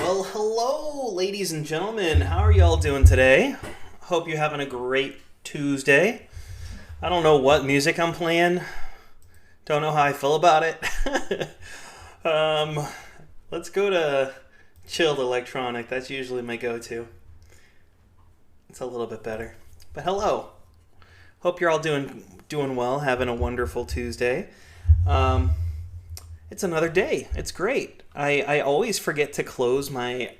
Well, hello, ladies and gentlemen. How are y'all doing today? Hope you're having a great Tuesday. I don't know what music I'm playing. Don't know how I feel about it. Let's go to chilled electronic. That's usually my go-to. It's a little bit better. But hello. Hope you're all doing well, having a wonderful Tuesday. It's another day. It's great. I always forget to close my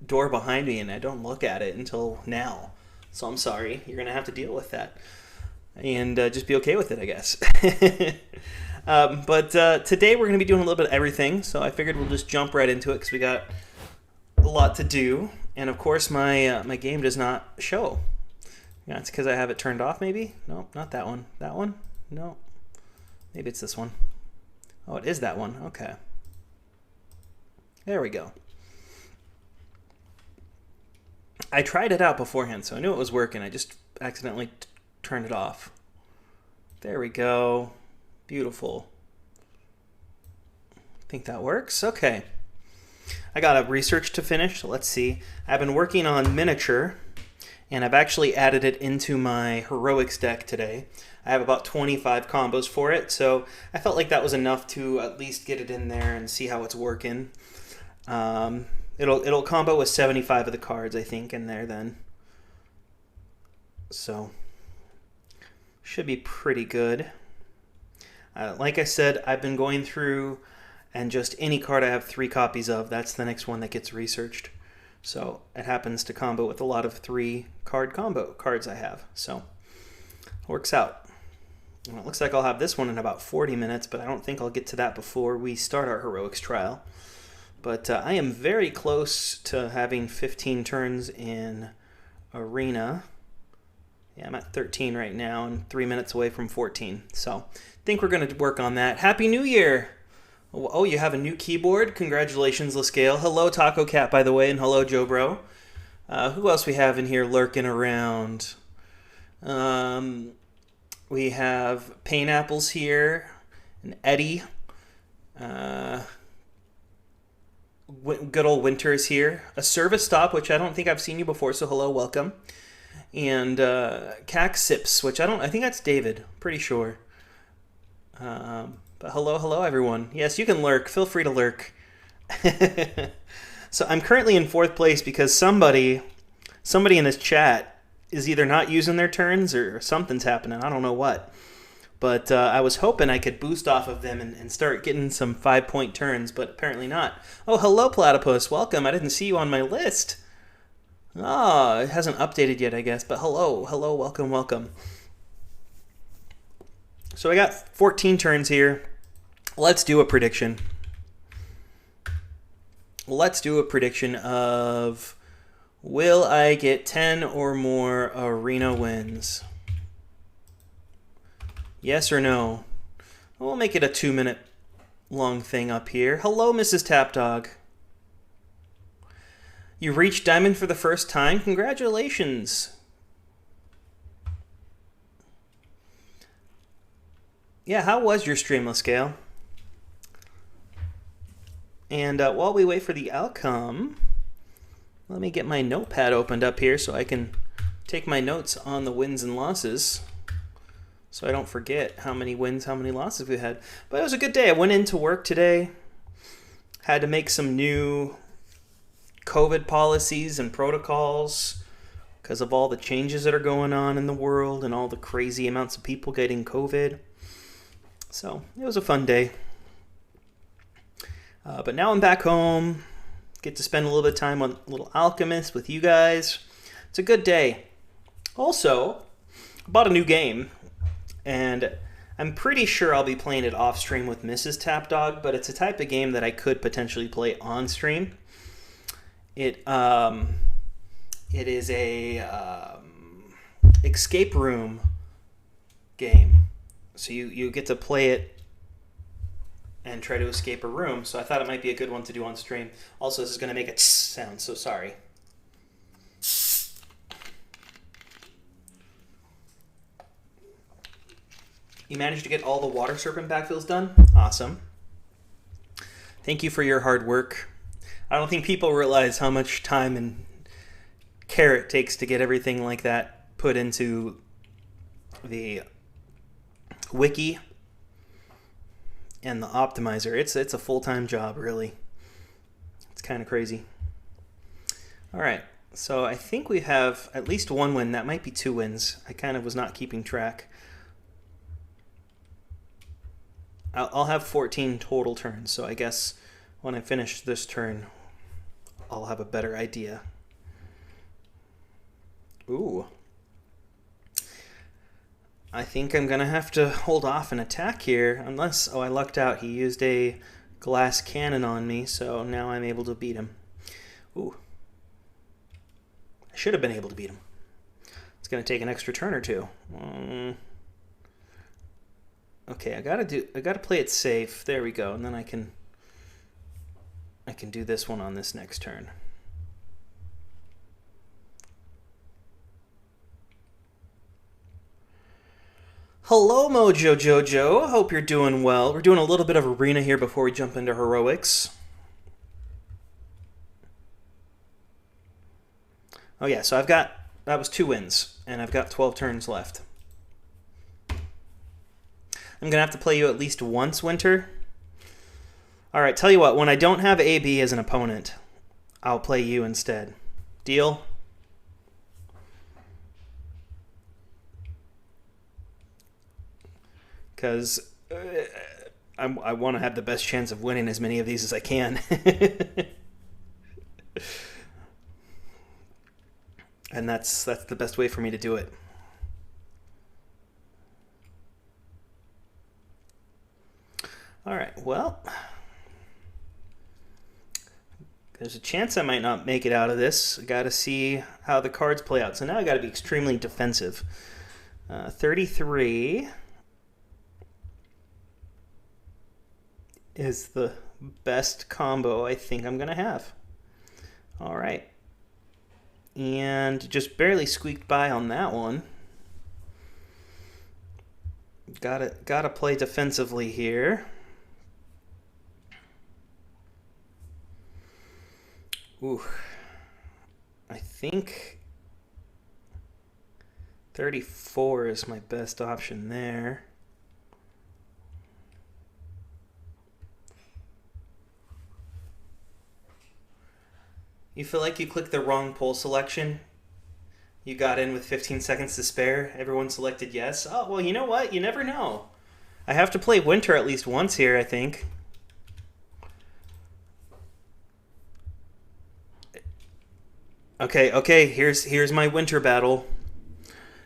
door behind me, and I don't look at it until now. So I'm sorry. You're going to have to deal with that. And just be okay with it, I guess. But today we're going to be doing a little bit of everything. So I figured we'll just jump right into it because we got a lot to do. And of course, my game does not show. Yeah, it's because I have it turned off, maybe? No, not that one. That one? No. Maybe it's this one. Oh, it is that one. Okay. There we go. I tried it out beforehand, so I knew it was working. I just accidentally turned it off. There we go. Beautiful. Think that works? Okay. I got a research to finish, so let's see. I've been working on miniature, and I've actually added it into my heroics deck today. I have about 25 combos for it, so I felt like that was enough to at least get it in there and see how it's working. It'll combo with 75 of the cards, I think, in there then. So, should be pretty good. Like I said, I've been going through, and just any card I have 3 copies of, that's the next one that gets researched. So, it happens to combo with a lot of 3 card combo cards I have. So, works out. And it looks like I'll have this one in about 40 minutes, but I don't think I'll get to that before we start our heroics trial. But I am very close to having 15 turns in Arena. Yeah, I'm at 13 right now and 3 minutes away from 14. So I think we're going to work on that. Happy New Year! Oh, you have a new keyboard? Congratulations, Lascale. Hello, Taco Cat, by the way, and hello, Joe Bro. Who else we have in here lurking around? We have Painapples here, and Eddie. Good old Winters here. A Service Stop, which I don't think I've seen you before, so hello, welcome. And Cac Sips, which I think that's David, pretty sure. But hello, everyone. Yes, you can lurk. Feel free to lurk. So I'm currently in 4th place because somebody in this chat is either not using their turns or something's happening. I don't know what. But I was hoping I could boost off of them and start getting some 5-point turns, but apparently not. Oh, hello, Platypus. Welcome. I didn't see you on my list. Ah, it hasn't updated yet, I guess. But hello, welcome. So I got 14 turns here. Let's do a prediction. Let's do a prediction of... Will I get 10 or more arena wins? Yes or no? We'll make it a 2-minute long thing up here. Hello, Mrs. Tapdawg. You reached Diamond for the first time? Congratulations. Yeah, how was your streamless scale? And while we wait for the outcome... Let me get my notepad opened up here so I can take my notes on the wins and losses so I don't forget how many wins, how many losses we had. But it was a good day. I went into work today, had to make some new COVID policies and protocols because of all the changes that are going on in the world and all the crazy amounts of people getting COVID. So it was a fun day. But now I'm back home. Get to spend a little bit of time on Little Alchemist with you guys. It's a good day. Also, I bought a new game, and I'm pretty sure I'll be playing it off stream with Mrs. Tapdawg, but it's a type of game that I could potentially play on stream. It is a escape room game. So you get to play it and try to escape a room. So I thought it might be a good one to do on stream. Also, this is going to make a tss sound, so sorry. You managed to get all the water serpent backfills done? Awesome. Thank you for your hard work. I don't think people realize how much time and care it takes to get everything like that put into the wiki and the optimizer. It's a full-time job, really. It's kind of crazy. All right, so I think we have at least one win. That might be 2 wins. I kind of was not keeping track. I'll have 14 total turns, so I guess when I finish this turn, I'll have a better idea. Ooh. I think I'm going to have to hold off and attack here, unless... Oh, I lucked out. He used a glass cannon on me, so now I'm able to beat him. Ooh. I should have been able to beat him. It's going to take an extra turn or two. Okay, I gotta play it safe. There we go, and then I can do this one on this next turn. Hello, Mojo Jojo. Hope you're doing well. We're doing a little bit of arena here before we jump into heroics. Oh yeah, so that was 2 wins, and I've got 12 turns left. I'm going to have to play you at least once, Winter. Alright, tell you what, when I don't have AB as an opponent, I'll play you instead. Deal? Because I want to have the best chance of winning as many of these as I can. And that's the best way for me to do it. All right, well, there's a chance I might not make it out of this. I got to see how the cards play out. So now I got to be extremely defensive. 33 is the best combo I think I'm going to have. All right. And just barely squeaked by on that one. Gotta play defensively here. Ooh. I think 34 is my best option there. You feel like you clicked the wrong poll selection? You got in with 15 seconds to spare. Everyone selected yes. Oh, well, you know what? You never know. I have to play Winter at least once here, I think. Okay, here's my Winter battle.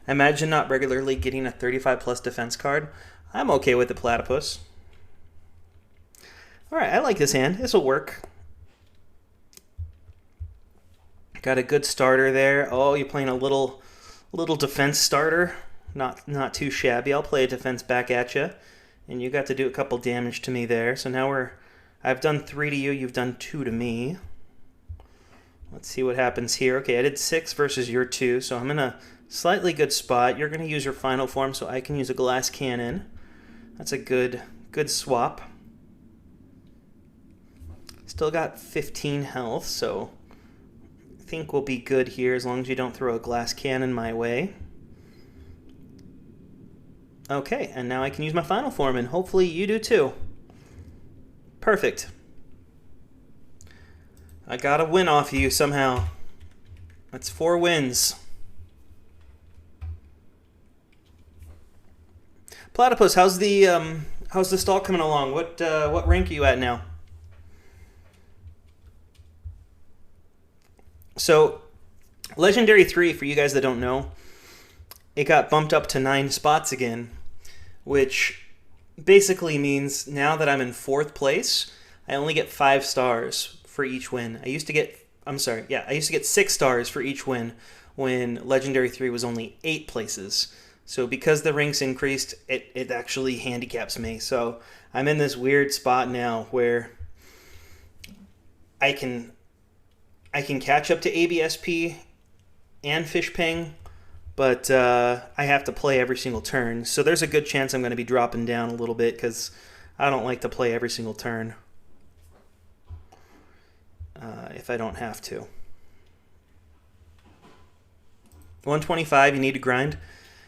Imagine not regularly getting a 35 plus defense card. I'm okay with the Platypus. Alright, I like this hand. This will work. Got a good starter there. Oh, you're playing a little defense starter. Not too shabby. I'll play a defense back at you. And you got to do a couple damage to me there. So now I've done 3 to you. You've done 2 to me. Let's see what happens here. Okay, I did 6 versus your 2. So I'm in a slightly good spot. You're going to use your final form so I can use a glass cannon. That's a good swap. Still got 15 health, so I think we'll be good here as long as you don't throw a glass cannon my way. Okay, and now I can use my final form, and hopefully you do too. Perfect. I got a win off you somehow. That's 4 wins. Platypus, how's the stall coming along? What rank are you at now? So, Legendary 3, for you guys that don't know, it got bumped up to 9 spots again, which basically means now that I'm in 4th place, I only get 5 stars for each win. I used to get 6 stars for each win when Legendary 3 was only 8 places. So because the ranks increased, it actually handicaps me. So I'm in this weird spot now where I can catch up to ABSP and Fish Ping, but I have to play every single turn. So there's a good chance I'm going to be dropping down a little bit because I don't like to play every single turn. if I don't have to. 125, you need to grind.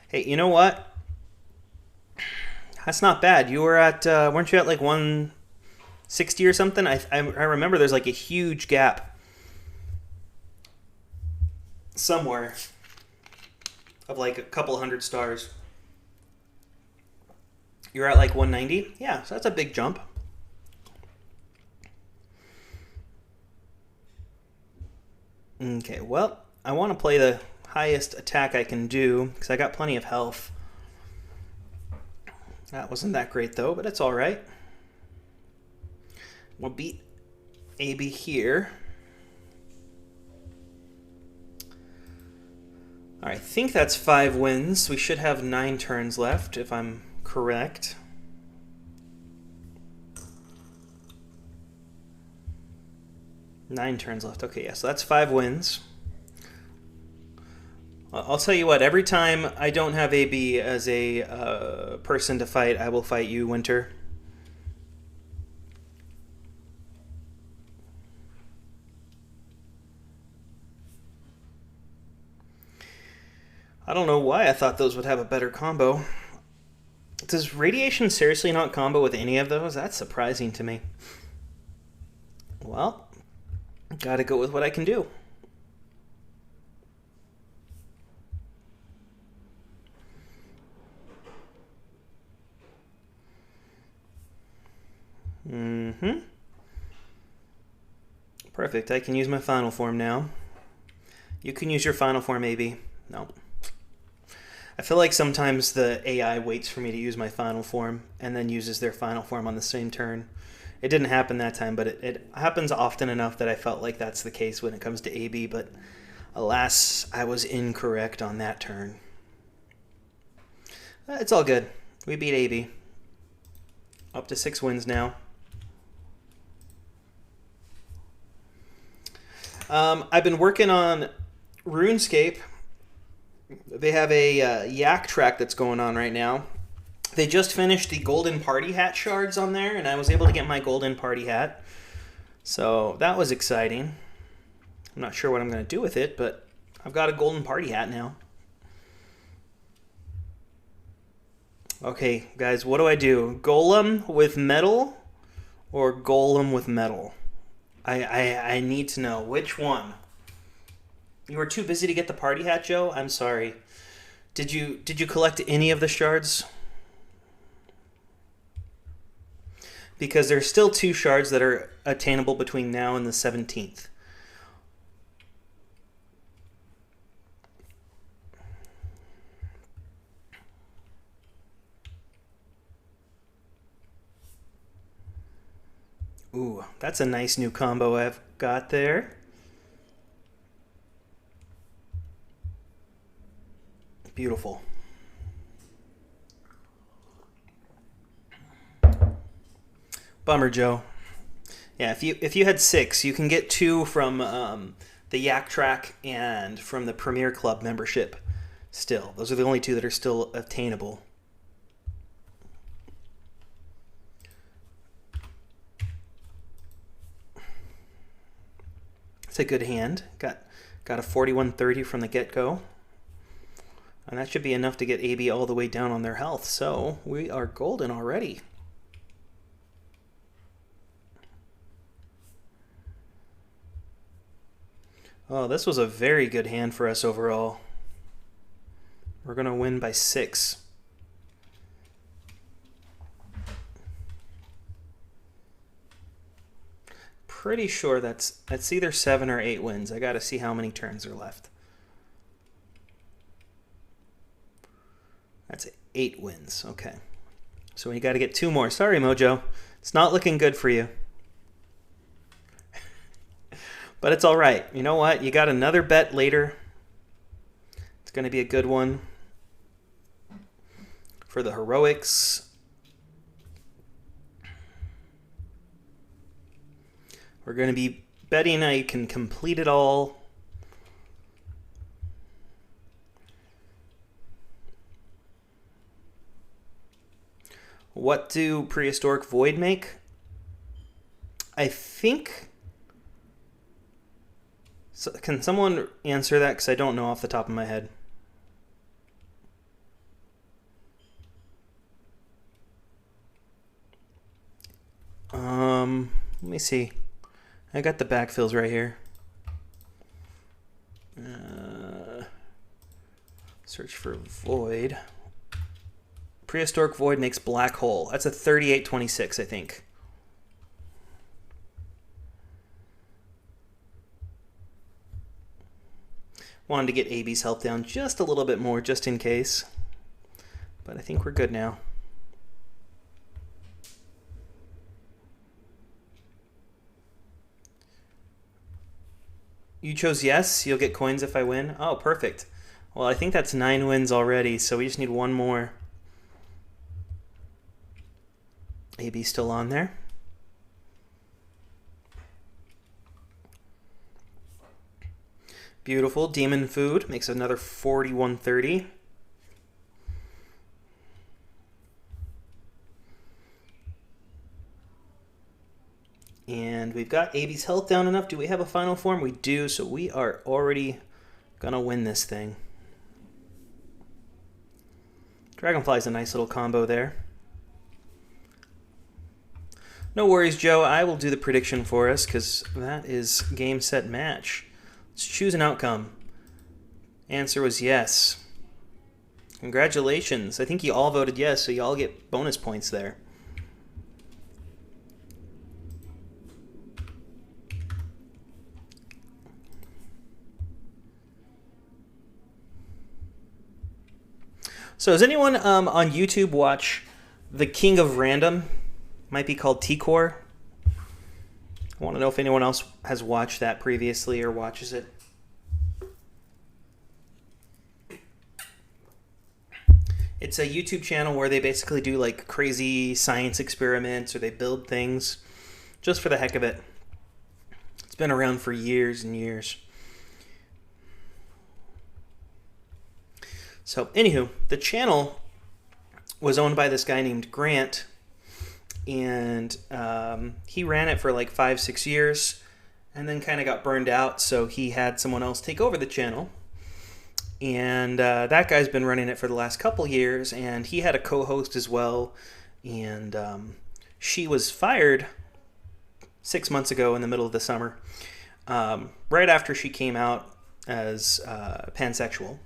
Hey, you know what? That's not bad. You were at, weren't you at like 160 or something? I remember there's like a huge gap somewhere of like a couple hundred stars. You're at like 190? Yeah, so that's a big jump. Okay, well, I want to play the highest attack I can do because I got plenty of health. That wasn't that great though, but it's all right. We'll beat AB here. All right, I think that's 5 wins. We should have 9 turns left if I'm correct. Nine turns left. Okay, yeah, so that's 5 wins. I'll tell you what, every time I don't have AB as a person to fight, I will fight you, Winter. I don't know why I thought those would have a better combo. Does Radiation seriously not combo with any of those? That's surprising to me. Well, gotta go with what I can do. Perfect. I can use my final form now. You can use your final form, maybe. No. I feel like sometimes the AI waits for me to use my final form and then uses their final form on the same turn. It didn't happen that time, but it happens often enough that I felt like that's the case when it comes to AB, but alas, I was incorrect on that turn. It's all good. We beat AB. Up to 6 wins now. I've been working on RuneScape. They have a yak track that's going on right now. They just finished the golden party hat shards on there, and I was able to get my golden party hat. So that was exciting. I'm not sure what I'm going to do with it, but I've got a golden party hat now. Okay, guys, what do I do? Golem with metal or golem with metal? I need to know which one. You were too busy to get the party hat, Joe? I'm sorry. Did you collect any of the shards? Because there's still 2 shards that are attainable between now and the 17th. Ooh, that's a nice new combo I've got there. Beautiful. Bummer, Joe. Yeah, if you had 6, you can get 2 from the Yak Track and from the Premier Club membership still. Those are the only 2 that are still obtainable. It's a good hand. Got a 4130 from the get-go. And that should be enough to get AB all the way down on their health. So we are golden already. Oh, this was a very good hand for us overall. We're going to win by 6. Pretty sure that's either 7 or 8 wins. I got to see how many turns are left. That's 8 wins. Okay. So we got to get 2 more. Sorry, Mojo. It's not looking good for you. But it's all right. You know what? You got another bet later. It's going to be a good one for the heroics. We're going to be betting I can complete it all. What do Prehistoric Void make? I think So can someone answer that? Because I don't know off the top of my head. Let me see. I got the backfills right here. Search for void. Prehistoric void makes black hole. That's a 3826, I think. Wanted to get AB's health down just a little bit more, just in case. But I think we're good now. You chose yes, you'll get coins if I win. Oh, perfect. Well, I think that's 9 wins already, so we just need one more. AB's still on there. Beautiful. Demon Food makes another 4130. And we've got AB's health down enough. Do we have a final form? We do, so we are already going to win this thing. Dragonfly's a nice little combo there. No worries, Joe. I will do the prediction for us because that is game, set, match. Let's choose an outcome. Answer was yes. Congratulations. I think you all voted yes, so you all get bonus points there. So does anyone on YouTube watch The King of Random? Might be called T-Core. I want to know if anyone else has watched that previously or watches it. It's a YouTube channel where they basically do like crazy science experiments or they build things just for the heck of it. It's been around for years and years. So, anywho, the channel was owned by this guy named Grant, and he ran it for like 5-6 years, and then kind of got burned out, so he had someone else take over the channel. And that guy's been running it for the last couple years, and he had a co-host as well, and she was fired 6 months ago in the middle of the summer, right after she came out as pansexual.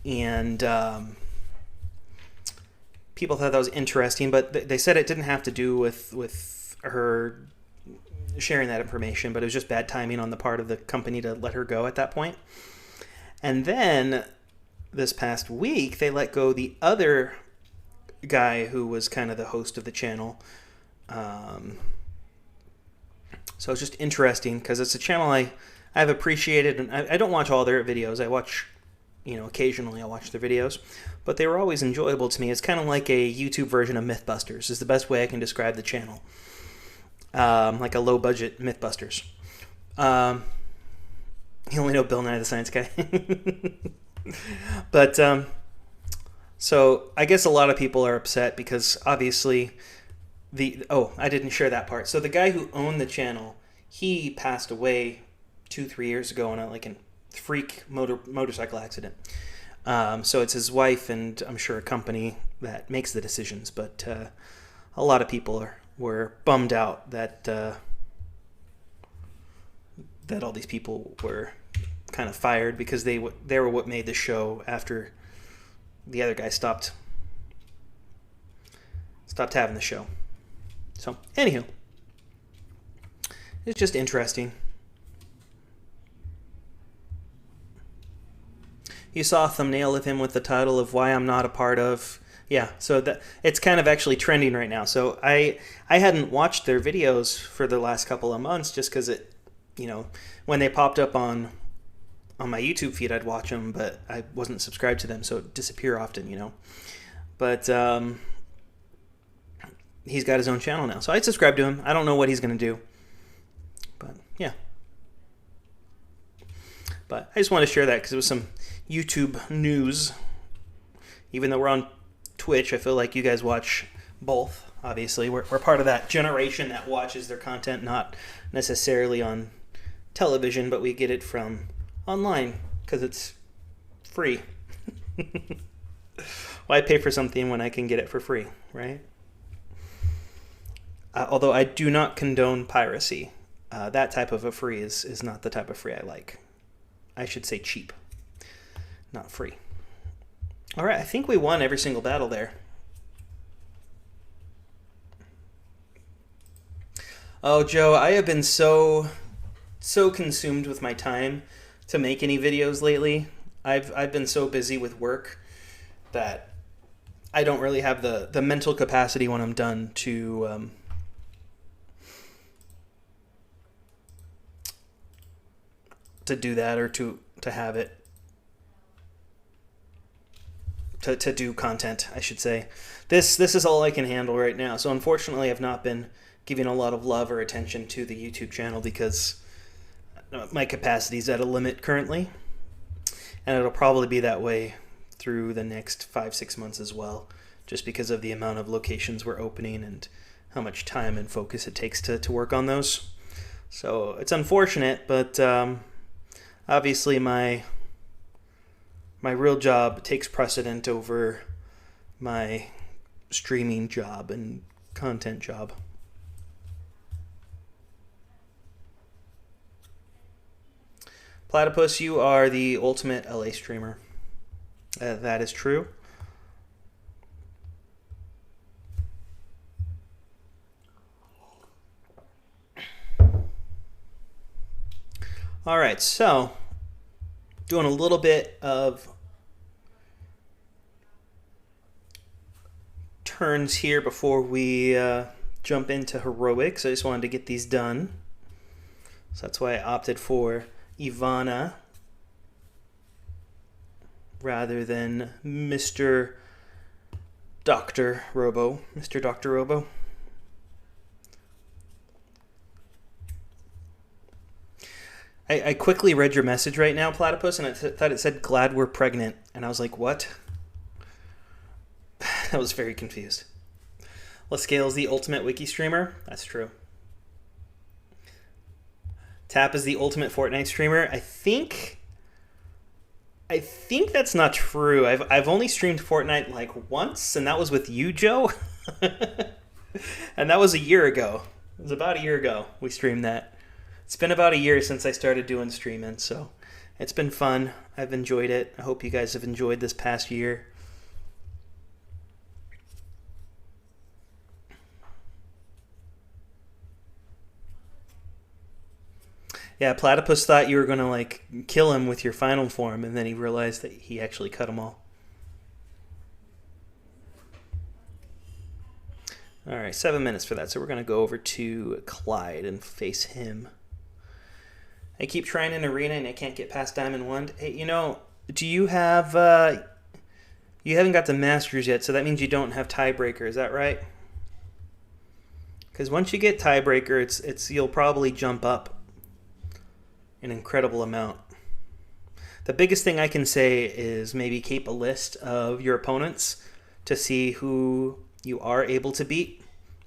And people thought that was interesting, but they said it didn't have to do with her sharing that information, but it was just bad timing on the part of the company to let her go at that point. And then this past week, they let go the other guy who was kind of the host of the channel. So it's just interesting because it's a channel I've appreciated, and I don't watch all their videos. I watch, occasionally I watch their videos, but they were always enjoyable to me. It's kind of like a YouTube version of Mythbusters is the best way I can describe the channel. Like a low-budget Mythbusters. You only know Bill Nye the Science Guy. But, so I guess a lot of people are upset because obviously I didn't share that part. So the guy who owned the channel, he passed away 2-3 years ago in a freak motorcycle accident. So it's his wife and I'm sure a company that makes the decisions. But a lot of people were bummed out that all these people were kind of fired because they were what made the show after the other guy stopped having the show. So, anywho, it's just interesting. You saw a thumbnail of him with the title of Why I'm Not a Part of. Yeah, so it's kind of actually trending right now. So I hadn't watched their videos for the last couple of months just because when they popped up on my YouTube feed, I'd watch them, but I wasn't subscribed to them, so it disappear often, But he's got his own channel now, so I subscribe to him. I don't know what he's going to do, but yeah. But I just wanted to share that because it was some YouTube news. Even though we're on Twitch, I feel like you guys watch both. Obviously, we're part of that generation that watches their content, not necessarily on television, but we get it from online because it's free. Why pay for something when I can get it for free, right? Although I do not condone piracy. That type of a free is not the type of free I like. I should say cheap, not free. All right, I think we won every single battle there. Oh, Joe, I have been so consumed with my time to make any videos lately. I've been so busy with work that I don't really have the mental capacity when I'm done to do that, or to have it to do content, I should say. This is all I can handle right now. So unfortunately, I've not been giving a lot of love or attention to the YouTube channel because my capacity is at a limit currently, and it'll probably be that way through the next 5-6 months as well, just because of the amount of locations we're opening and how much time and focus it takes to work on those. So it's unfortunate, but obviously my real job takes precedent over my streaming job and content job. Platypus, you are the ultimate LA streamer. That is true. All right, so doing a little bit of turns here before we jump into heroics. I just wanted to get these done. So that's why I opted for Ivana rather than Mr. Dr. Robo. Mr. Dr. Robo. I quickly read your message right now, Platypus, and I thought it said, "Glad we're pregnant." And I was like, what? I was very confused. Lascale's the ultimate wiki streamer. That's true. Tap is the ultimate Fortnite streamer. I think that's not true. I've only streamed Fortnite like once, and that was with you, Joe. And that was a year ago. It was about a year ago we streamed that. It's been about a year since I started doing streaming, so it's been fun. I've enjoyed it. I hope you guys have enjoyed this past year. Yeah, Platypus thought you were going to like kill him with your final form, and then he realized that he actually cut them all. All right, 7 minutes for that, so we're going to go over to Clyde and face him. I keep trying an arena and I can't get past Diamond 1. Hey, you know, do you have... you haven't got the Masters yet, so that means you don't have Tiebreaker, is that right? Because once you get Tiebreaker, it's you'll probably jump up an incredible amount. The biggest thing I can say is maybe keep a list of your opponents to see who you are able to beat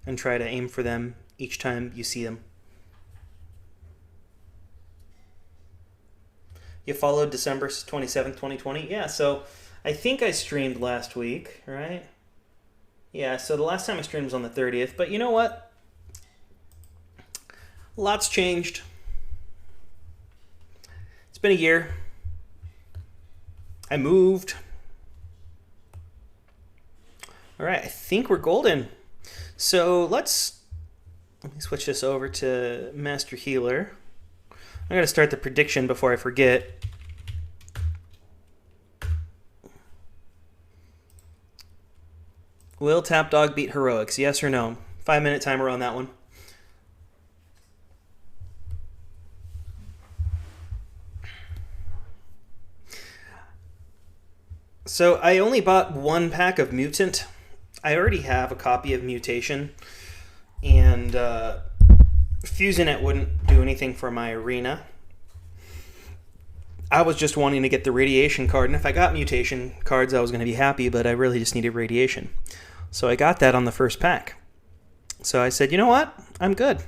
and try to aim for them each time you see them. You followed December 27th, 2020? Yeah, so I think I streamed last week, right? Yeah, so the last time I streamed was on the 30th, but you know what? Lots changed. It's been a year. I moved. All right, I think we're golden. So let me switch this over to Master Healer. I'm going to start the prediction before I forget. Will Tapdawg beat Heroics? Yes or no? 5-minute timer on that one. So I only bought one pack of Mutant. I already have a copy of Mutation, and fusing it wouldn't do anything for my arena. I was just wanting to get the Radiation card, and if I got Mutation cards, I was going to be happy, but I really just needed Radiation. So I got that on the first pack. So I said, you know what? I'm good.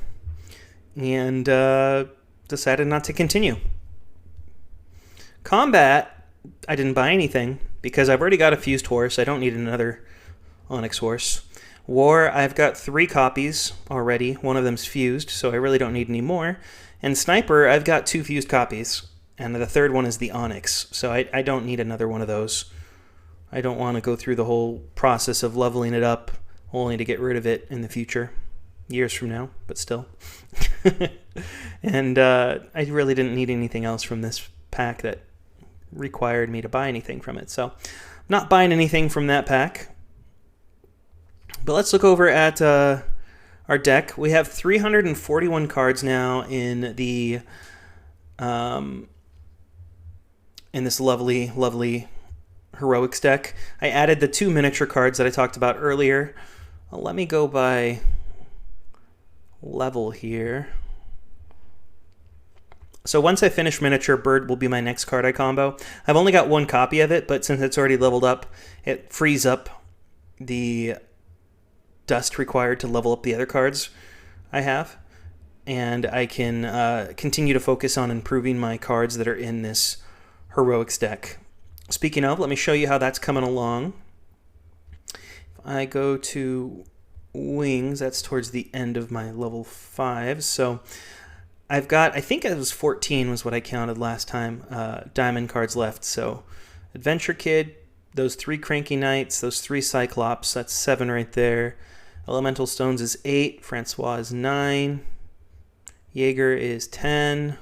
And decided not to continue. Combat, I didn't buy anything because I've already got a fused horse. I don't need another Onyx horse. War, I've got 3 copies already. One of them's fused, so I really don't need any more. And Sniper, I've got 2 fused copies, and the third one is the Onyx, so I don't need another one of those. I don't want to go through the whole process of leveling it up only to get rid of it in the future. Years from now, but still. And I really didn't need anything else from this pack that required me to buy anything from it. So, not buying anything from that pack. But let's look over at our deck. We have 341 cards now in the in this lovely, lovely Heroics deck. I added the 2 miniature cards that I talked about earlier. Let me go by level here. So once I finish miniature, Bird will be my next card I combo. I've only got 1 copy of it, but since it's already leveled up, it frees up the dust required to level up the other cards I have. And I can continue to focus on improving my cards that are in this Heroics deck. Speaking of, let me show you how that's coming along. If I go to Wings, that's towards the end of my level 5. So I've got, I think it was 14 was what I counted last time, diamond cards left. So Adventure Kid, those 3 Cranky Knights, those 3 Cyclops, that's 7 right there. Elemental Stones is 8, Francois is 9, Jaeger is 10,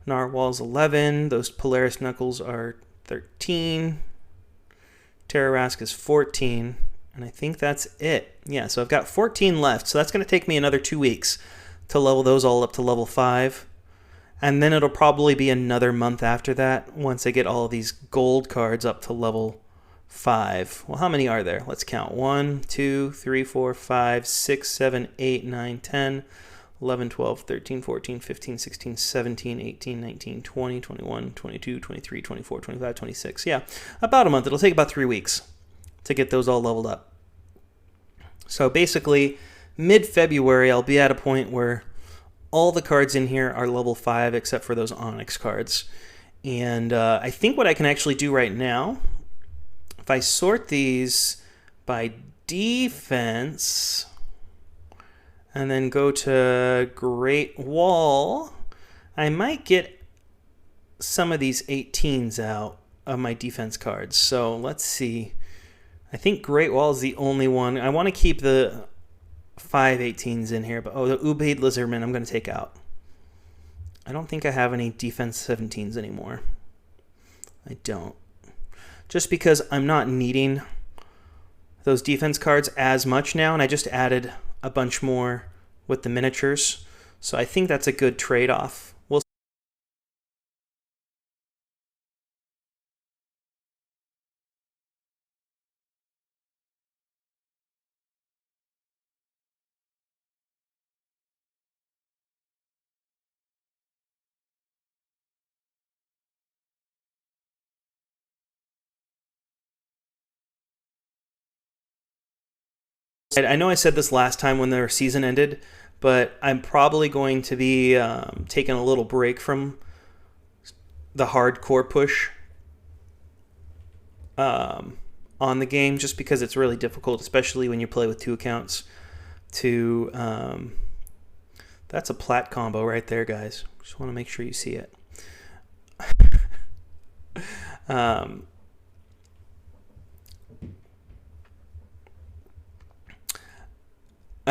Narwhal's 11, those Polaris Knuckles are 13, Terrarask is 14, and I think that's it. Yeah, so I've got 14 left, so that's going to take me another 2 weeks to level those all up to level 5. And then it'll probably be another month after that once I get all of these gold cards up to level 5. Well, how many are there? Let's count. 1, 2, 3, 4, 5, 6, 7, 8, 9, 10, 11, 12, 13, 14, 15, 16, 17, 18, 19, 20, 21, 22, 23, 24, 25, 26. Yeah, about a month. It'll take about 3 weeks to get those all leveled up. So basically, mid-February, I'll be at a point where all the cards in here are level 5 except for those Onyx cards. And I think what I can actually do right now, if I sort these by defense and then go to Great Wall, I might get some of these 18s out of my defense cards. So let's see. I think Great Wall is the only one. I want to keep the 5 18s in here, but the Ubaid Lizardman I'm going to take out. I don't think I have any defense 17s anymore. I don't. Just because I'm not needing those defense cards as much now, and I just added a bunch more with the miniatures. So I think that's a good trade-off. We'll I know I said this last time when their season ended, but I'm probably going to be taking a little break from the hardcore push on the game, just because it's really difficult, especially when you play with 2 accounts. That's a plat combo right there, guys. Just want to make sure you see it.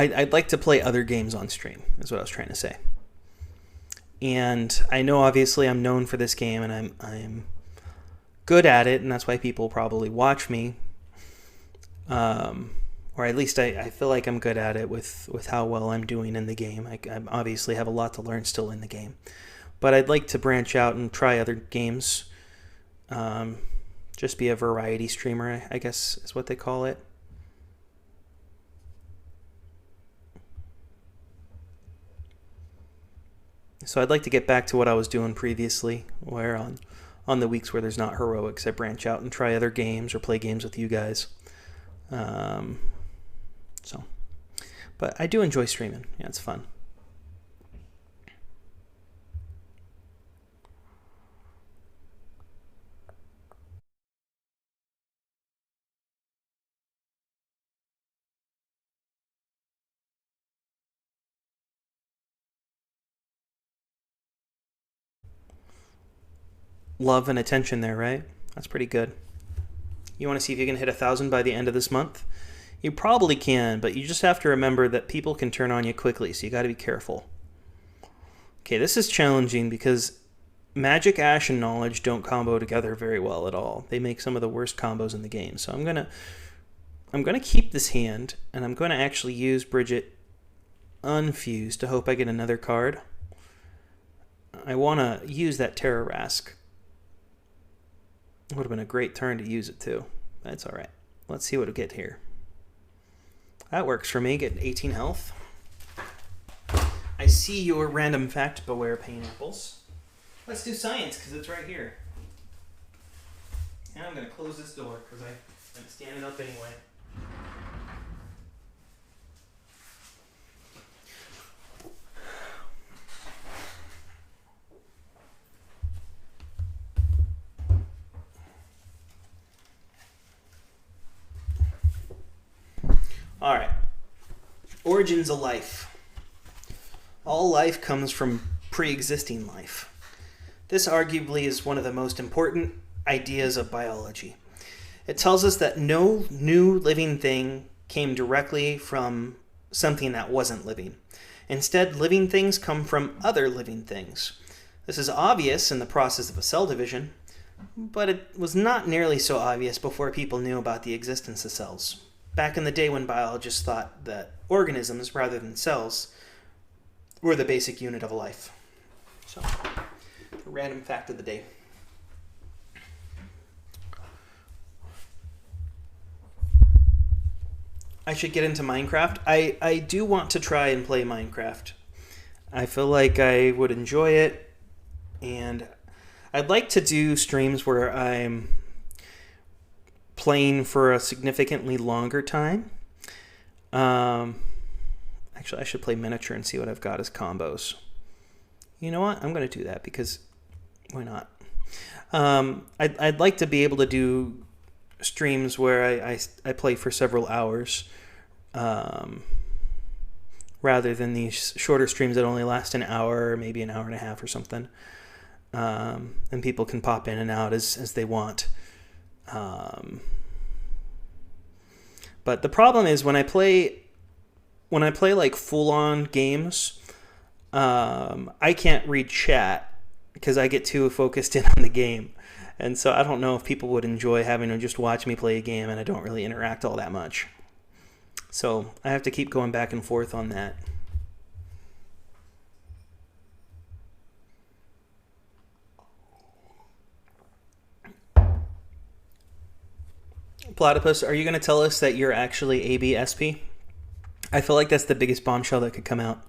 I'd like to play other games on stream, is what I was trying to say. And I know obviously I'm known for this game, and I'm good at it, and that's why people probably watch me. Or at least I feel like I'm good at it with how well I'm doing in the game. I obviously have a lot to learn still in the game. But I'd like to branch out and try other games. Just be a variety streamer, I guess is what they call it. So I'd like to get back to what I was doing previously, where on the weeks where there's not heroics, I branch out and try other games or play games with you guys. But I do enjoy streaming. Yeah, it's fun. love and attention there, right? That's pretty good. You want to see if you can hit 1,000 by the end of this month? You probably can, but you just have to remember that people can turn on you quickly, so you got to be careful. Okay, this is challenging because Magic, Ash, and Knowledge don't combo together very well at all. They make some of the worst combos in the game. So I'm gonna keep this hand, and I'm gonna actually use Bridget Unfused to hope I get another card. I want to use that Terra Rask. Would have been a great turn to use it too. That's all right. Let's see what we get here. That works for me. Getting 18 health. I see your random fact. Beware pineapples. Let's do science because it's right here. And I'm going to close this door because I'm standing up anyway. All right. Origins of life. All life comes from pre-existing life. This arguably is one of the most important ideas of biology. It tells us that no new living thing came directly from something that wasn't living. Instead, living things come from other living things. This is obvious in the process of a cell division, but it was not nearly so obvious before people knew about the existence of cells. Back in the day when biologists thought that organisms, rather than cells, were the basic unit of life. So, a random fact of the day. I should get into Minecraft. I do want to try and play Minecraft. I feel like I would enjoy it, and I'd like to do streams where I'm playing for a significantly longer time. Actually, I should play miniature and see what I've got as combos. You know what? I'm going to do that because why not? I'd like to be able to do streams where I play for several hours rather than these shorter streams that only last an hour or maybe an hour and a half or something. And people can pop in and out as they want. But the problem is when I play like full-on games, I can't read chat because I get too focused in on the game. And so I don't know if people would enjoy having to just watch me play a game, and I don't really interact all that much. So I have to keep going back and forth on that. Platypus, are you going to tell us that you're actually ABSP? I feel like that's the biggest bombshell that could come out.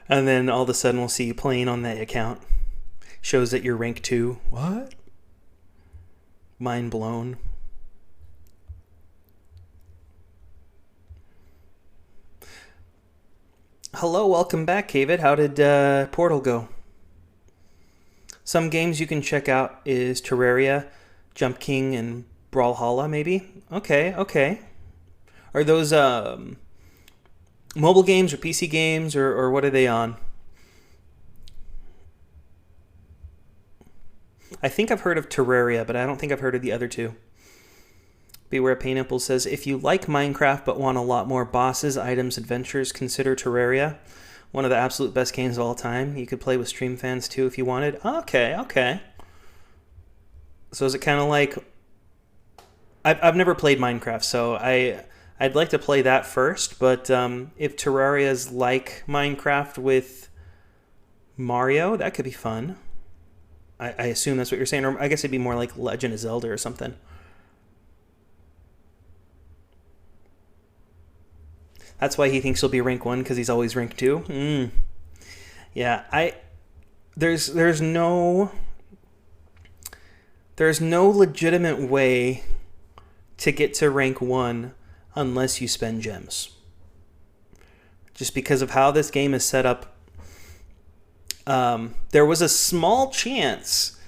And then all of a sudden we'll see you playing on that account. Shows that you're rank 2. What? Mind blown. Hello, welcome back, David. How did Portal go? Some games you can check out is Terraria, Jump King, and Brawlhalla, maybe? Okay. Are those mobile games or PC games, or what are they on? I think I've heard of Terraria, but I don't think I've heard of the other two. Beware Pineapple says, if you like Minecraft but want a lot more bosses, items, adventures, consider Terraria. One of the absolute best games of all time. You could play with stream fans too if you wanted. Okay. So is it kind of like... I've never played Minecraft, so I'd like to play that first, but if Terraria is like Minecraft with Mario, that could be fun. I assume that's what you're saying, or I guess it'd be more like Legend of Zelda or something. That's why he thinks he'll be rank 1, because he's always rank 2. Yeah, there's no legitimate way to get to rank 1 unless you spend gems. Just because of how this game is set up, there was a small chance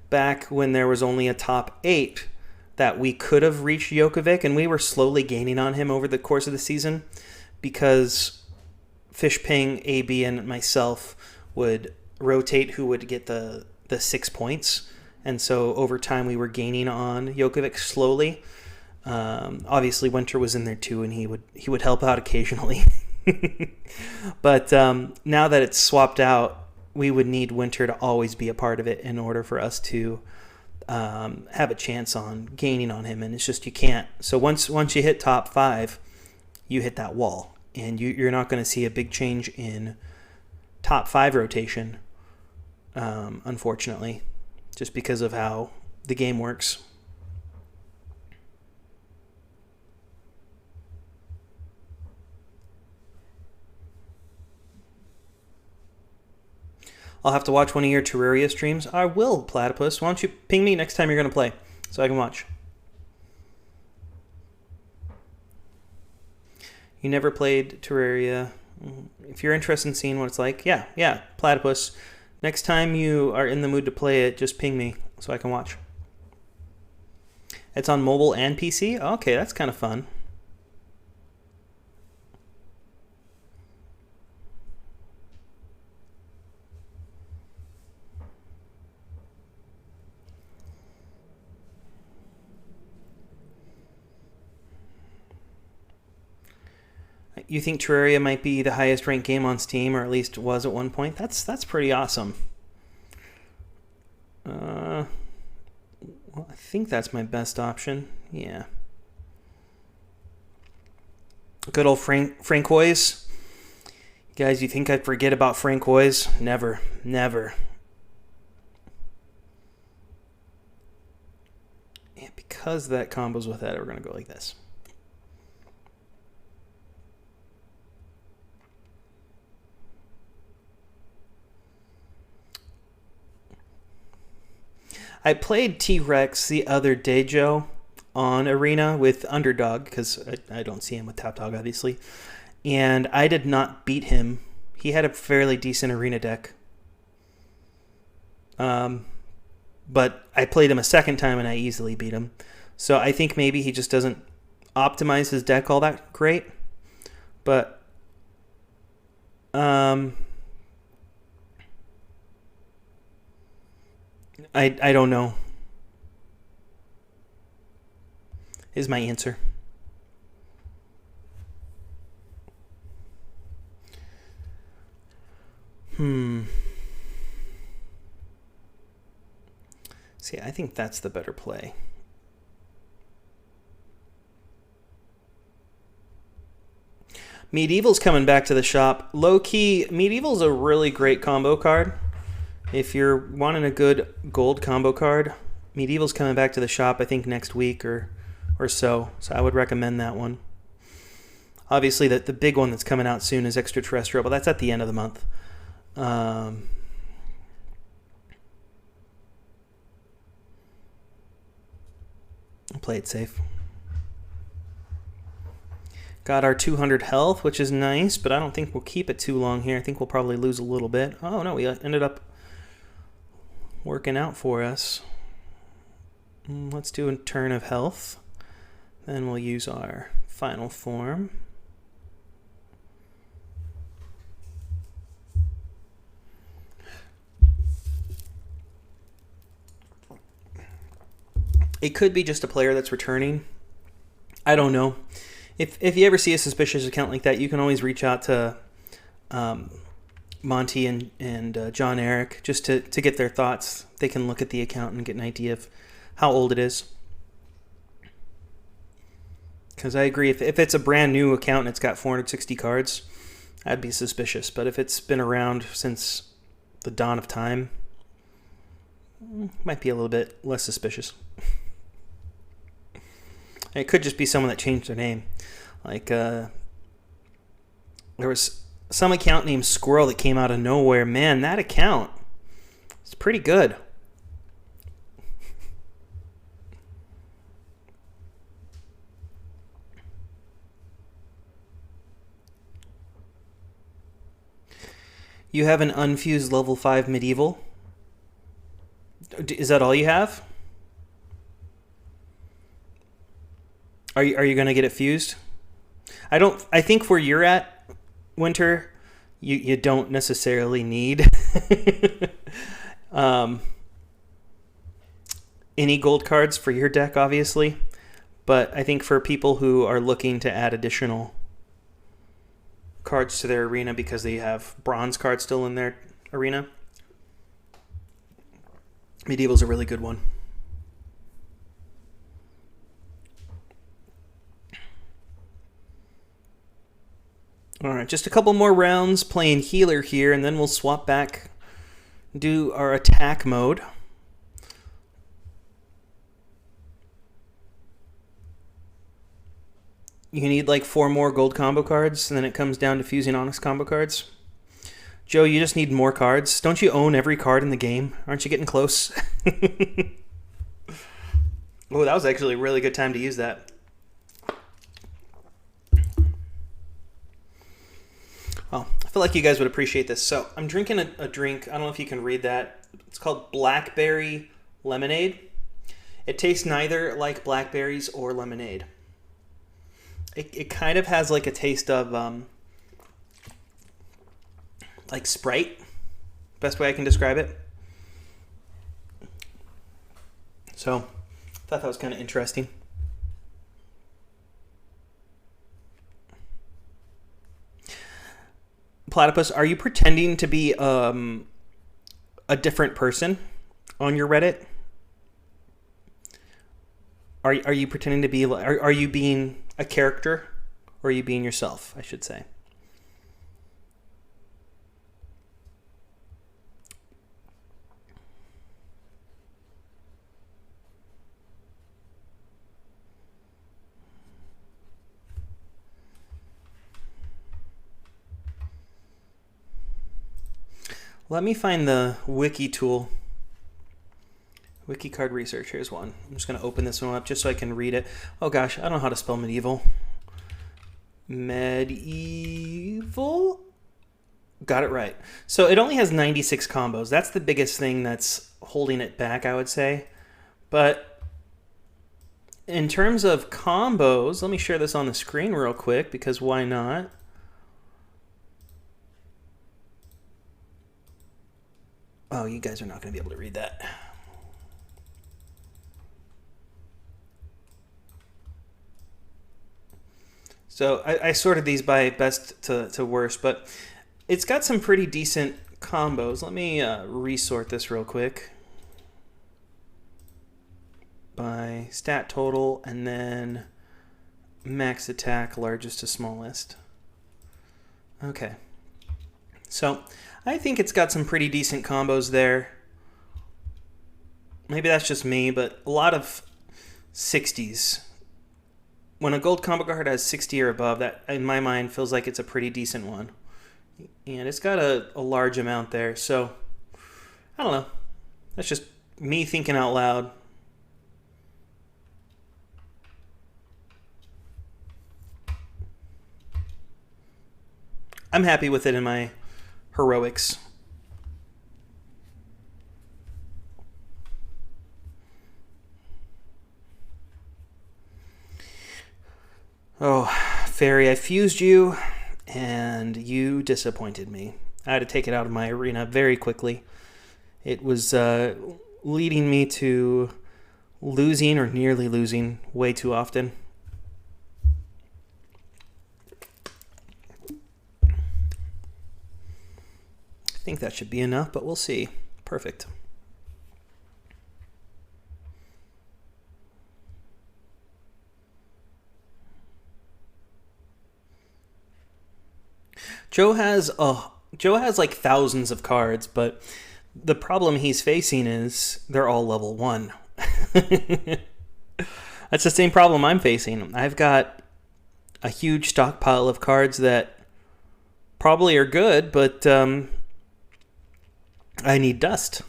back when there was only a top 8 that we could have reached Jokovic, and we were slowly gaining on him over the course of the season because Fishping, AB, and myself would rotate who would get the 6 points. And so over time we were gaining on Jokovic slowly. Obviously Winter was in there too, and he would help out occasionally. But now that it's swapped out, we would need Winter to always be a part of it in order for us to have a chance on gaining on him, and it's just you can't. So once you hit top 5, you hit that wall, and you're not going to see a big change in top 5 rotation, unfortunately, just because of how the game works. I'll have to watch one of your Terraria streams. I will, Platypus. Why don't you ping me next time you're going to play so I can watch? You never played Terraria. If you're interested in seeing what it's like, yeah, Platypus. Next time you are in the mood to play it, just ping me so I can watch. It's on mobile and PC? Okay, that's kind of fun. You think Terraria might be the highest ranked game on Steam, or at least was at one point? That's pretty awesome. Well, I think that's my best option. Yeah. Good old Francois. Guys, you think I'd forget about Francois? Never. And because that combos with that, we're going to go like this. I played T-Rex the other day, Joe, on Arena with Underdog, because I don't see him with Tapdawg, obviously. And I did not beat him. He had a fairly decent Arena deck. But I played him a second time and I easily beat him. So I think maybe he just doesn't optimize his deck all that great. But I don't know, is my answer. See, I think that's the better play. Medieval's coming back to the shop. Low-key, Medieval's a really great combo card. If you're wanting a good gold combo card, Medieval's coming back to the shop, I think, next week or so. So I would recommend that one. Obviously, the big one that's coming out soon is Extraterrestrial, but that's at the end of the month. Play it safe. Got our 200 health, which is nice, but I don't think we'll keep it too long here. I think we'll probably lose a little bit. Oh, no, we ended up working out for us. Let's do a turn of health. Then we'll use our final form. It could be just a player that's returning. I don't know. If you ever see a suspicious account like that, you can always reach out to Monty and John Eric just to get their thoughts. They can look at the account and get an idea of how old it is. Because I agree, if it's a brand new account and it's got 460 cards, I'd be suspicious. But if it's been around since the dawn of time, might be a little bit less suspicious. It could just be someone that changed their name. Like, there was some account named Squirrel that came out of nowhere. Man, that account is pretty good. You have an unfused level 5 medieval. Is that all you have? Are you going to get it fused? I think where you're at, Winter, you don't necessarily need um, any gold cards for your deck, obviously. But I think for people who are looking to add additional cards to their arena because they have bronze cards still in their arena, Medieval's a really good one. All right, just a couple more rounds playing healer here, and then we'll swap back, do our attack mode. You need like 4 more gold combo cards, and then it comes down to fusing Onyx combo cards. Joe, you just need more cards. Don't you own every card in the game? Aren't you getting close? Oh, that was actually a really good time to use that. Oh, I feel like you guys would appreciate this. So I'm drinking a drink. I don't know if you can read that. It's called Blackberry Lemonade. It tastes neither like blackberries or lemonade. It kind of has like a taste of like Sprite. Best way I can describe it. So I thought that was kind of interesting. Platypus, are you pretending to be a different person on your Reddit? Are you pretending to be? Are you being a character, or are you being yourself? I should say. Let me find the wiki tool. Wiki card research. Here's one. I'm just going to open this one up just so I can read it. Oh gosh, I don't know how to spell medieval. Medieval? Got it right. So it only has 96 combos. That's the biggest thing that's holding it back, I would say. But in terms of combos, let me share this on the screen real quick because why not? Oh, you guys are not going to be able to read that. So I sorted these by best to worst, but it's got some pretty decent combos. Let me resort this real quick by stat total and then max attack, largest to smallest. Okay. So I think it's got some pretty decent combos there. Maybe that's just me, but a lot of 60s. When a gold combo card has 60 or above, that in my mind feels like it's a pretty decent one. And it's got a large amount there, so I don't know. That's just me thinking out loud. I'm happy with it in my heroics. Oh, Fairy, I fused you, and you disappointed me. I had to take it out of my arena very quickly. It was leading me to losing or nearly losing way too often. I think that should be enough, but we'll see. Perfect. Joe has like thousands of cards, but the problem he's facing is they're all level 1. That's the same problem I'm facing. I've got a huge stockpile of cards that probably are good, but I need dust.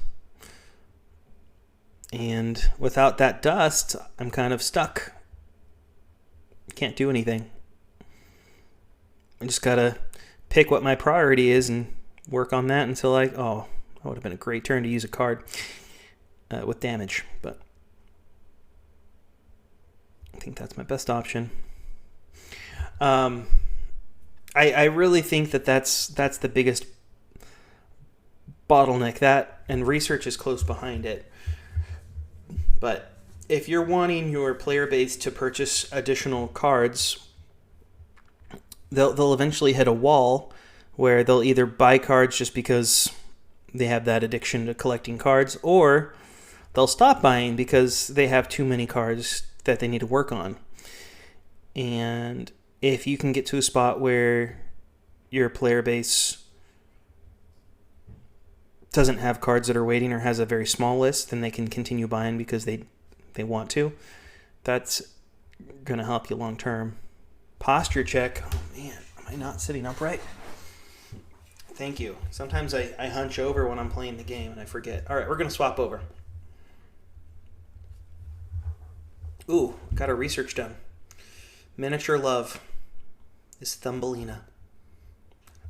And without that dust, I'm kind of stuck. Can't do anything. I just gotta pick what my priority is and work on that until that would have been a great turn to use a card with damage, but I think that's my best option. I really think that's the biggest bottleneck that, and research is close behind it. But if you're wanting your player base to purchase additional cards, they'll eventually hit a wall where they'll either buy cards just because they have that addiction to collecting cards, or they'll stop buying because they have too many cards that they need to work on. And if you can get to a spot where your player base doesn't have cards that are waiting or has a very small list, then they can continue buying because they want to. That's going to help you long term. Posture check. Oh man, am I not sitting upright? Thank you. Sometimes I hunch over when I'm playing the game and I forget. All right, we're going to swap over. Ooh, got our research done. Miniature Love is Thumbelina.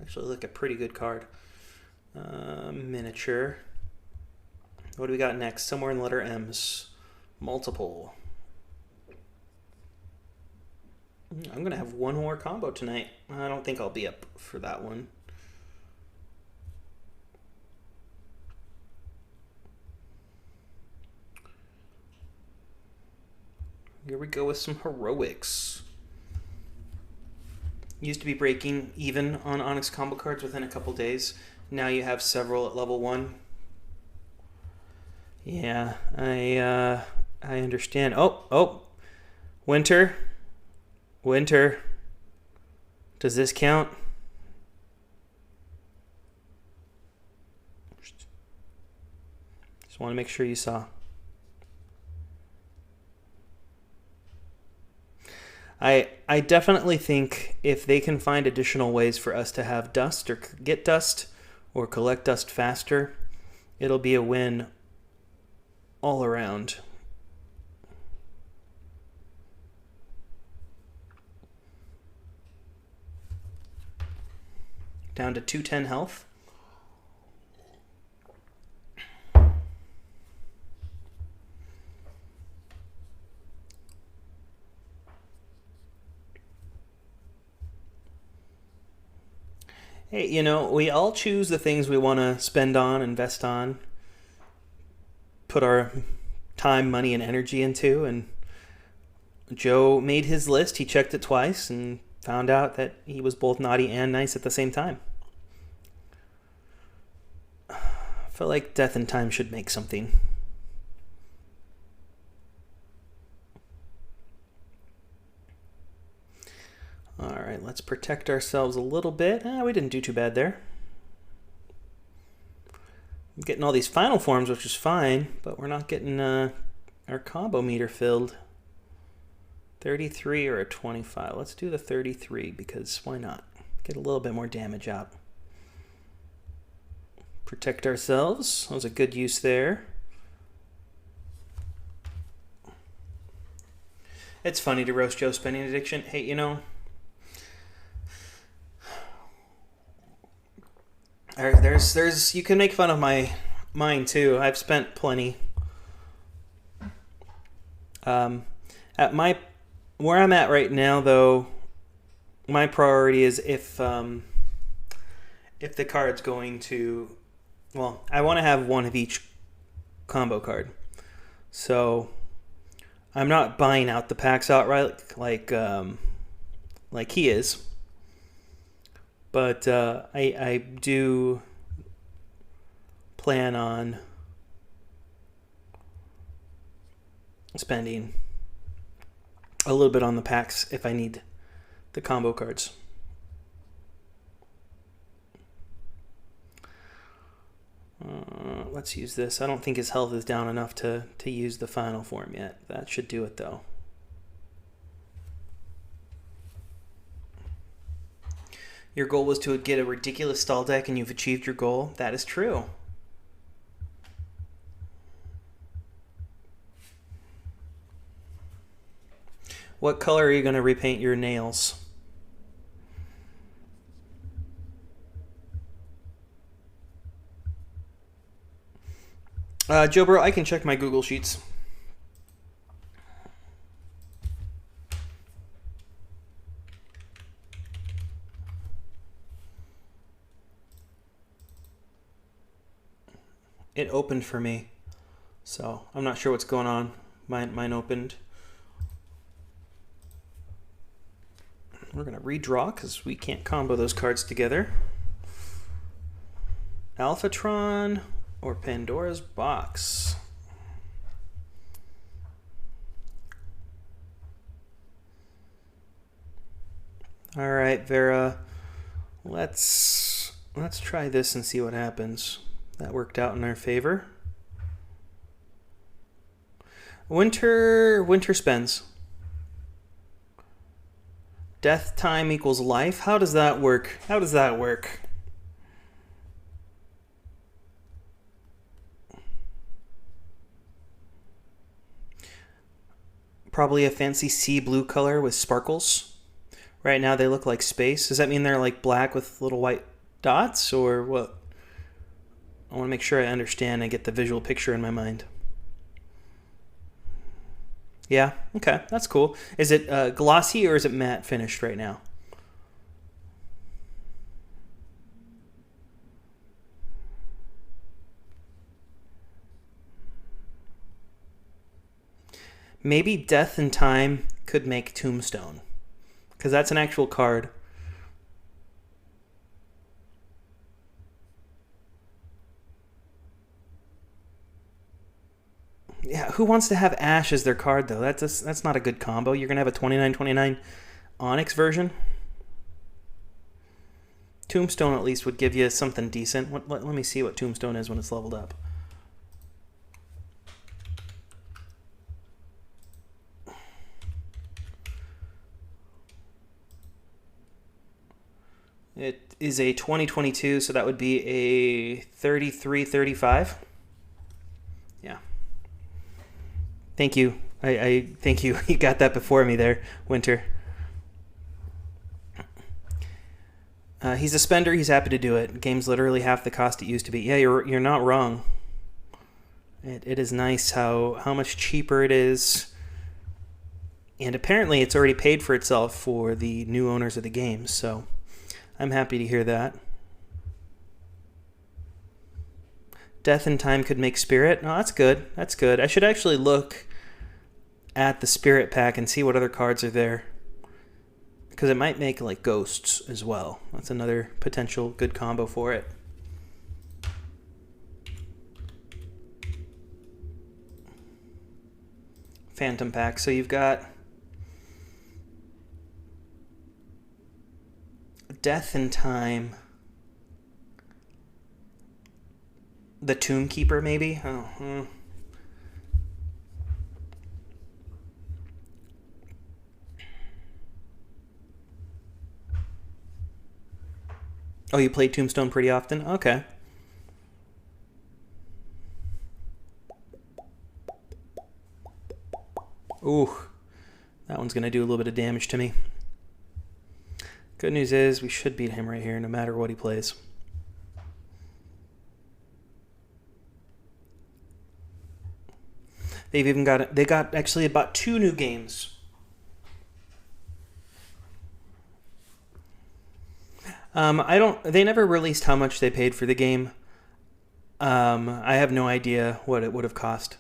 Actually, look, a pretty good card. Miniature. What do we got next? Somewhere in the letter M's. Multiple. I'm going to have one more combo tonight. I don't think I'll be up for that one. Here we go with some heroics. Used to be breaking even on Onyx combo cards within a couple days. Now you have several at level 1. Yeah, I understand. Oh, Winter. Does this count? Just want to make sure you saw. I definitely think if they can find additional ways for us to have dust or get dust or collect dust faster, it'll be a win all around. Down to 210 health. Hey, we all choose the things we want to spend on, invest on, put our time, money, and energy into. And Joe made his list. He checked it twice and found out that he was both naughty and nice at the same time. I feel like Death and Time should make something. All right, let's protect ourselves a little bit. We didn't do too bad there. I'm getting all these final forms, which is fine, but we're not getting our combo meter filled. 33 or a 25. Let's do the 33 because why not? Get a little bit more damage out. Protect ourselves. That was a good use there. It's funny to roast Joe's spending addiction. Hey, there's you can make fun of mine too. I've spent plenty. At where I'm at right now, though, my priority is if the card's going to, well, I want to have one of each combo card. So I'm not buying out the packs outright like he is. But I do plan on spending a little bit on the packs if I need the combo cards. Let's use this. I don't think his health is down enough to use the final form yet. That should do it, though. Your goal was to get a ridiculous stall deck and you've achieved your goal. That is true. What color are you going to repaint your nails? Joe Bro, I can check my Google Sheets. it opened for me. So I'm not sure what's going on. Mine opened. We're going to redraw because we can't combo those cards together. Alphatron or Pandora's Box. All right, Vera. Let's try this and see what happens. That worked out in our favor. Winter spends. Death time equals life. How does that work? How does that work? Probably a fancy sea blue color with sparkles. Right now they look like space. Does that mean they're like black with little white dots or what? I want to make sure I understand and get the visual picture in my mind. Yeah, okay, that's cool. Is it glossy or is it matte finished right now? Maybe Death and Time could make Tombstone, because that's an actual card. Yeah, who wants to have Ash as their card, though? That's not a good combo. You're going to have a 29/29 Onyx version. Tombstone at least would give you something decent. Let me see what Tombstone is when it's leveled up. It is a 2022, so that would be a 33/35. Yeah. Thank you. I thank you. You got that before me there, Winter. He's a spender. He's happy to do it. Game's literally half the cost it used to be. Yeah, you're not wrong. It is nice how much cheaper it is. And apparently it's already paid for itself for the new owners of the game, so I'm happy to hear that. Death and Time could make Spirit. Oh, that's good. That's good. I should actually look at the Spirit pack and see what other cards are there, because it might make like Ghosts as well. That's another potential good combo for it. Phantom pack. So you've got Death and Time, the Tomb Keeper, maybe. Oh, you play Tombstone pretty often? Okay. Ooh, that one's going to do a little bit of damage to me. Good news is we should beat him right here no matter what he plays. They got actually about 2 new games. They never released how much they paid for the game. I have no idea what it would have cost.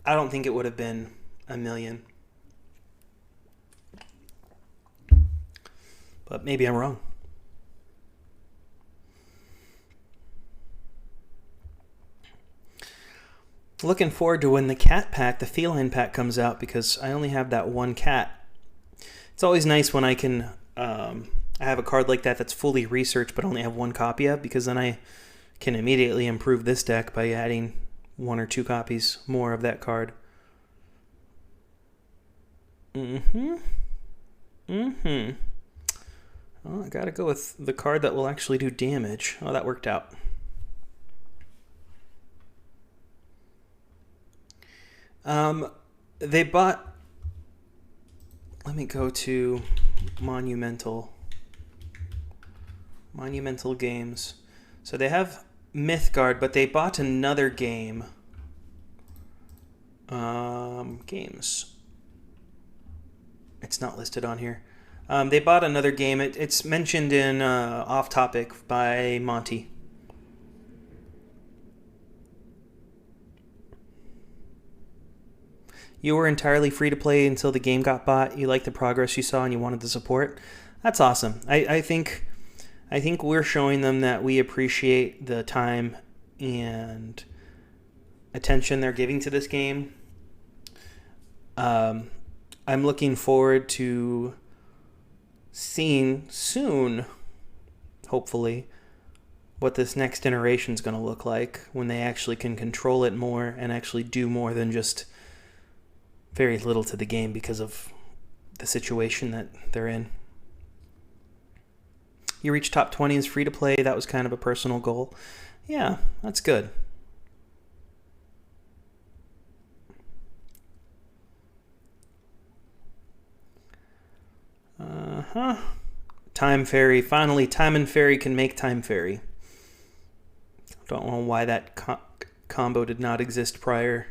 I don't think it would have been $1 million. But maybe I'm wrong. Looking forward to when the cat pack, the feline pack, comes out, because I only have that one cat. It's always nice when I can I have a card like that that's fully researched but only have one copy of, because then I can immediately improve this deck by adding 1 or 2 copies more of that card. Oh, I gotta go with the card that will actually do damage. Oh, that worked out. They bought... Let me go to Monumental Games. So they have Mythgard, but they bought another game. Games. It's not listed on here. They bought another game. It's mentioned in Off Topic by Monty. You were entirely free to play until the game got bought. You liked the progress you saw and you wanted the support. That's awesome. I think we're showing them that we appreciate the time and attention they're giving to this game. I'm looking forward to seeing soon, hopefully, what this next generation is going to look like when they actually can control it more and actually do more than just very little to the game because of the situation that they're in. You reached top 20 as free to play. That was kind of a personal goal. Yeah, that's good. Time Fairy. Finally, Time and Fairy can make Time Fairy. Don't know why that combo did not exist prior.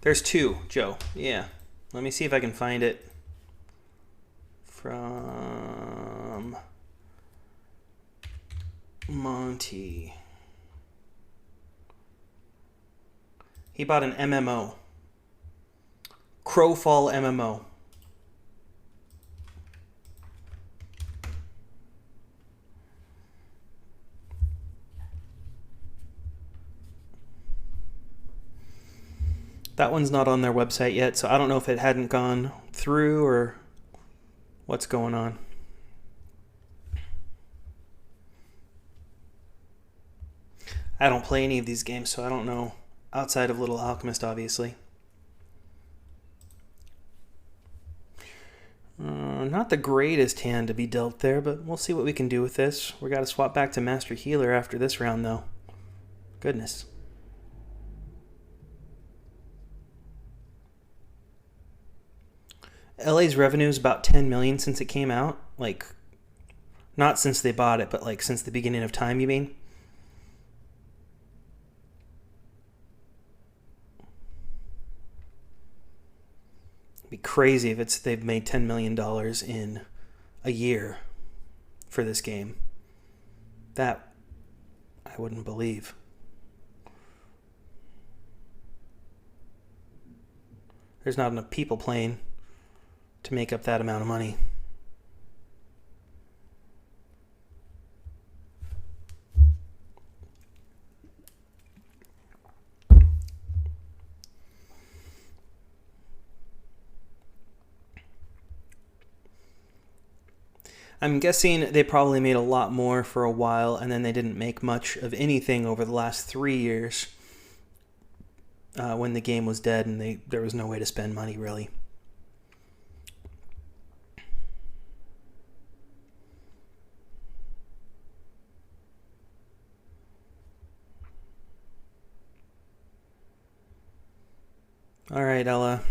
There's two, Joe. Yeah. Let me see if I can find it. From Monty. He bought an MMO. Crowfall MMO. That one's not on their website yet, so I don't know if it hadn't gone through or what's going on. I don't play any of these games, so I don't know. Outside of Little Alchemist, obviously. Not the greatest hand to be dealt there, but we'll see what we can do with this. We got to swap back to Master Healer after this round, though. Goodness. LA's revenue is about 10 million since it came out. Like, not since they bought it, but like since the beginning of time, you mean? It'd be crazy if they've made $10 million in a year for this game. That I wouldn't believe. There's not enough people playing to make up that amount of money. I'm guessing they probably made a lot more for a while, and then they didn't make much of anything over the last 3 years when the game was dead and there was no way to spend money, really. All right, Ella.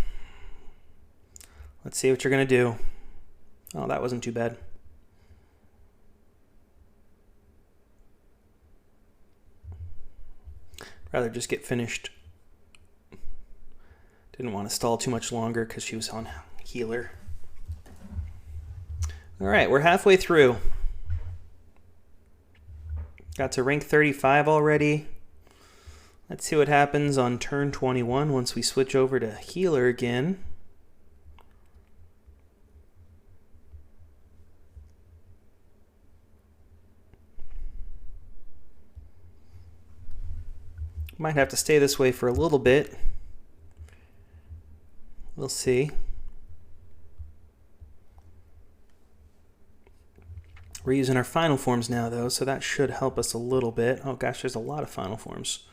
Let's see what you're going to do. Oh, that wasn't too bad. Rather just get finished. Didn't want to stall too much longer because she was on healer. All right, we're halfway through. Got to rank 35 already. Let's see what happens on turn 21 once we switch over to healer again. Might have to stay this way for a little bit. We'll see. We're using our final forms now, though, so that should help us a little bit. Oh gosh, there's a lot of final forms.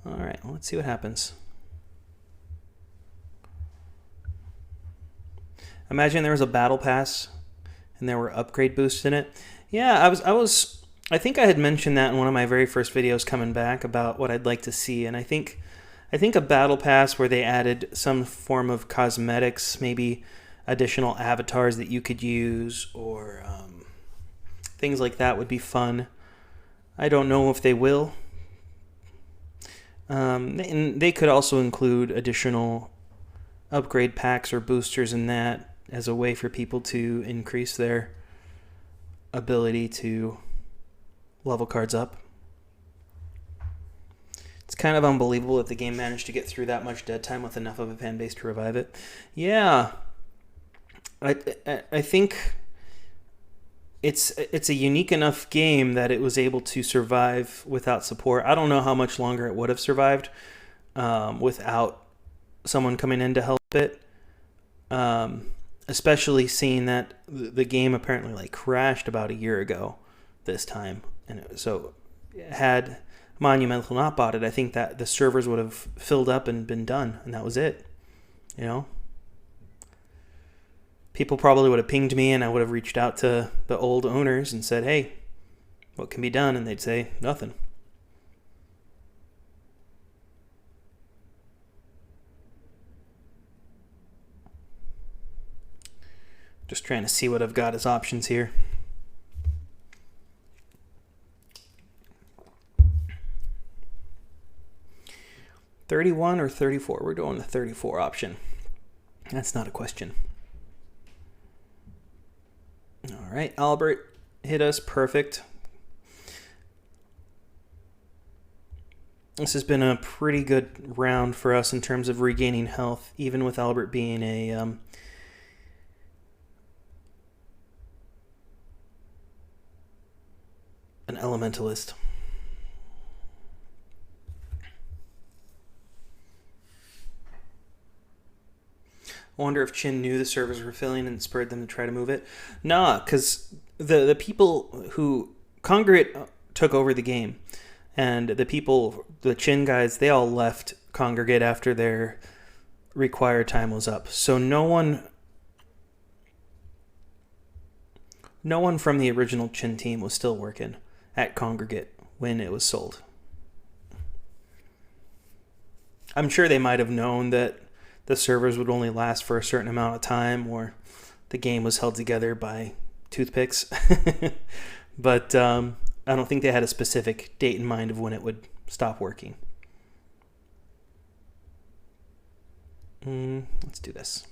All right, well, let's see what happens. Imagine there was a battle pass and there were upgrade boosts in it. Yeah, I think I had mentioned that in one of my very first videos coming back about what I'd like to see, and I think a battle pass where they added some form of cosmetics, maybe additional avatars that you could use, or things like that would be fun. I don't know if they will. And they could also include additional upgrade packs or boosters in that as a way for people to increase their ability to level cards up. It's kind of unbelievable that the game managed to get through that much dead time with enough of a fan base to revive it. Yeah, I think it's a unique enough game that it was able to survive without support. I don't know how much longer it would have survived without someone coming in to help it. Especially seeing that the game apparently like crashed about a year ago this time, and so had Monumental not bought it, I think that the servers would have filled up and been done, and that was it. You know, people probably would have pinged me, and I would have reached out to the old owners and said, "Hey, what can be done?" And they'd say nothing. Just trying to see what I've got as options here. $31 or $34? We're doing the 34 option. That's not a question. All right, Albert hit us perfect. This has been a pretty good round for us in terms of regaining health, even with Albert being an elementalist. I wonder if Chin knew the servers were filling and spurred them to try to move it. Nah, because the people who Congregate took over the game, and the Chin guys, they all left Congregate after their required time was up. So no one from the original Chin team was still working at Congregate when it was sold. I'm sure they might have known that the servers would only last for a certain amount of time, or the game was held together by toothpicks. But I don't think they had a specific date in mind of when it would stop working. Let's do this.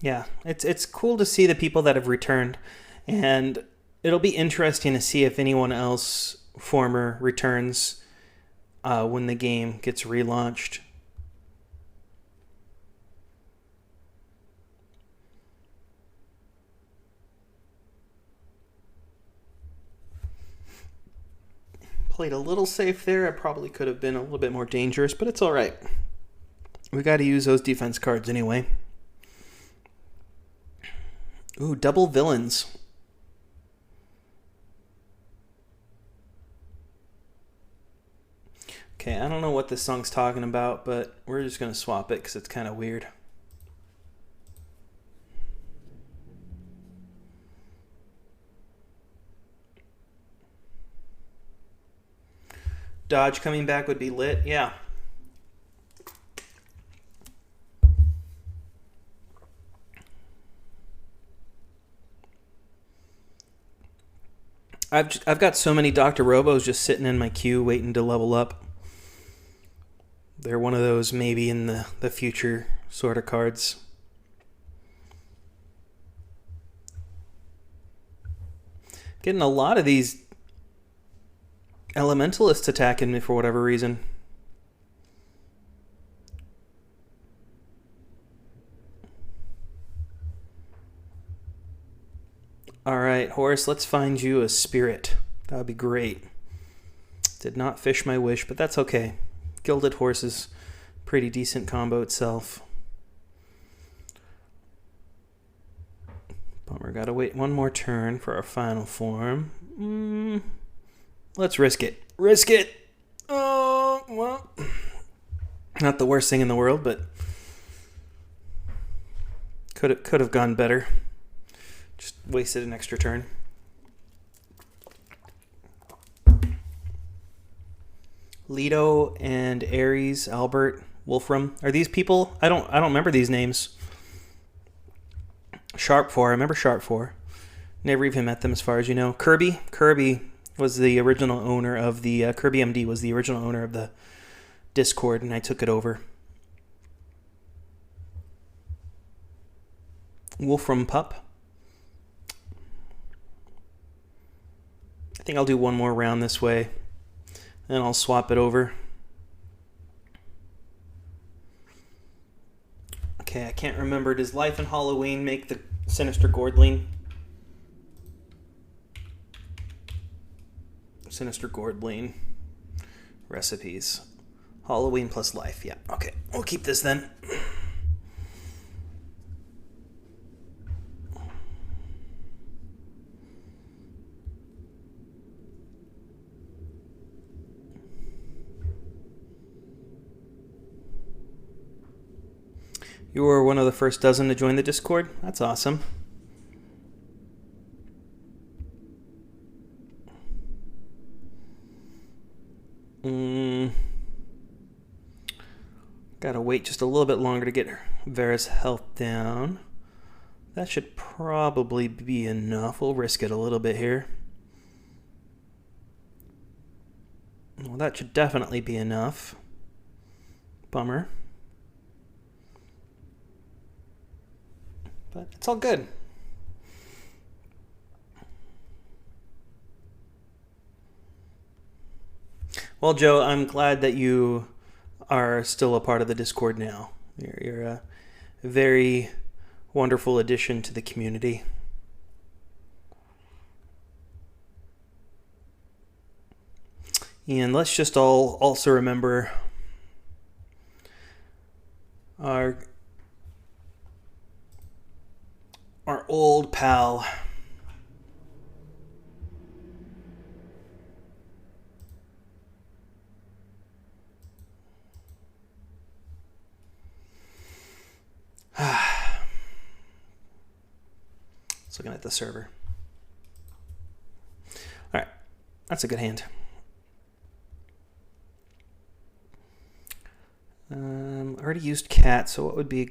Yeah, it's cool to see the people that have returned, and it'll be interesting to see if anyone else former returns when the game gets relaunched. Played a little safe there. I probably could have been a little bit more dangerous, but it's all right. We got to use those defense cards anyway. Ooh, double villains. Okay, I don't know what this song's talking about, but we're just going to swap it because it's kind of weird. Dodge coming back would be lit, yeah. I've got so many Dr. Robos just sitting in my queue waiting to level up. They're one of those maybe in the future sort of cards. Getting a lot of these elementalists attacking me for whatever reason. Alright, Horus, let's find you a spirit. That would be great. Did not fish my wish, but that's okay. Gilded Horse is pretty decent combo itself. Bummer, gotta wait one more turn for our final form. Let's risk it. Risk it! Oh, well. Not the worst thing in the world, but could have gone better. Just wasted an extra turn. Leto and Ares, Albert, Wolfram. Are these people? I don't remember these names. Sharp 4. I remember Sharp 4. Never even met them as far as you know. Kirby was the original owner of the Kirby MD was the original owner of the Discord, and I took it over. Wolfram Pup. I think I'll do one more round this way, and I'll swap it over. Okay, I can't remember. Does Life in Halloween make the Sinister Gordling? Sinister Gordling recipes. Halloween plus Life. Yeah, okay. We'll keep this then. You were one of the first dozen to join the Discord? That's awesome. Gotta wait just a little bit longer to get Vera's health down. That should probably be enough. We'll risk it a little bit here. Well, that should definitely be enough. Bummer. But it's all good. Well, Joe, I'm glad that you are still a part of the Discord now. You're a very wonderful addition to the community. And let's just all also remember our old pal Just looking at the server. All right, that's a good hand. I already used cat, so what would be...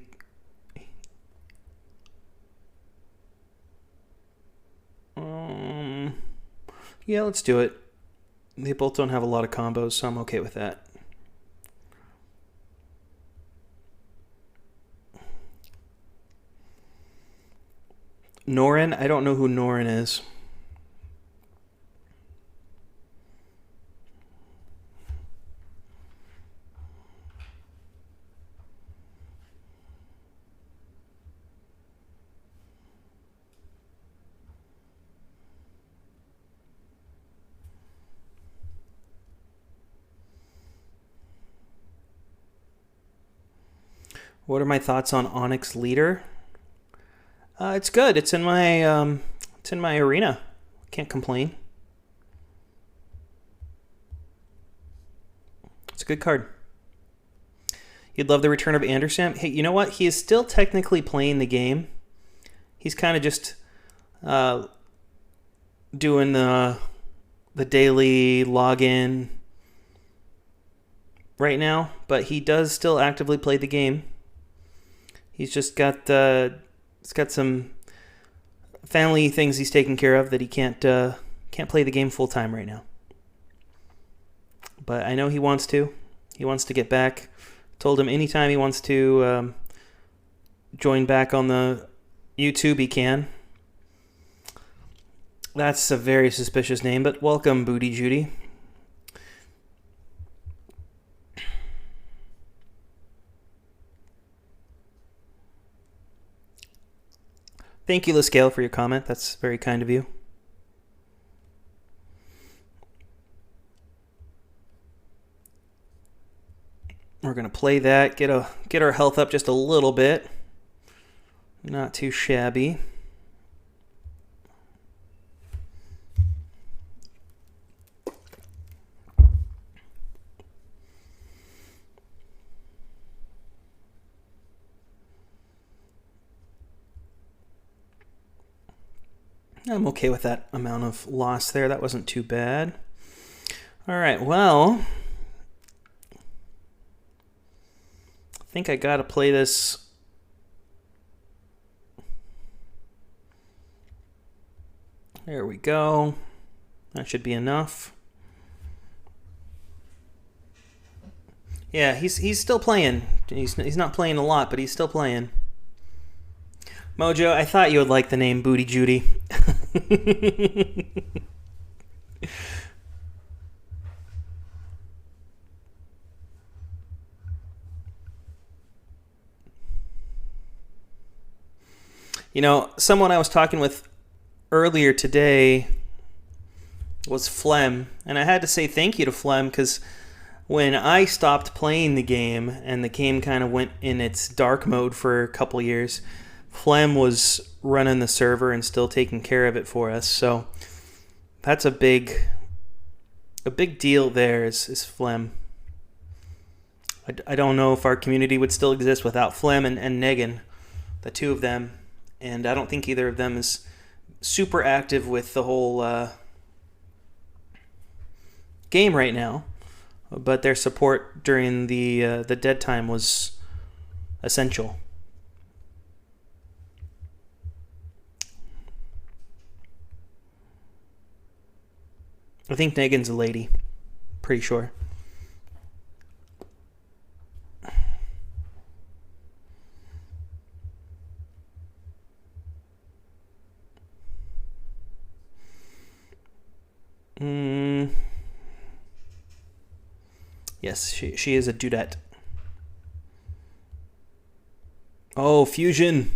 yeah, let's do it. They both don't have a lot of combos, so I'm okay with that. Norin? I don't know who Norin is. What are my thoughts on Onyx Leader? It's good. It's in my arena. Can't complain. It's a good card. You'd love the return of Anderson. Hey, you know what? He is still technically playing the game. He's kind of just doing the daily login right now, but he does still actively play the game. He's just got some family things he's taking care of that he can't play the game full time right now. But I know he wants to. He wants to get back. Told him anytime he wants to join back on the YouTube, he can. That's a very suspicious name, but welcome, Booty Judy. Thank you, Liscale, for your comment. That's very kind of you. We're going to play that, get our health up just a little bit. Not too shabby. I'm okay with that amount of loss there. That wasn't too bad. All right, well, I think I got to play this. There we go. That should be enough. Yeah, he's still playing. He's not playing a lot, but he's still playing. Mojo, I thought you would like the name Booty Judy. You know, someone I was talking with earlier today was Flem, and I had to say thank you to Flem because when I stopped playing the game and the game kind of went in its dark mode for a couple years, Flem was running the server and still taking care of it for us. So that's a big deal there is Flem. I don't know if our community would still exist without Flem and Negan, the two of them. And I don't think either of them is super active with the whole game right now. But their support during the dead time was essential. I think Negan's a lady. Pretty sure. Yes, she is a dudette. Oh, fusion.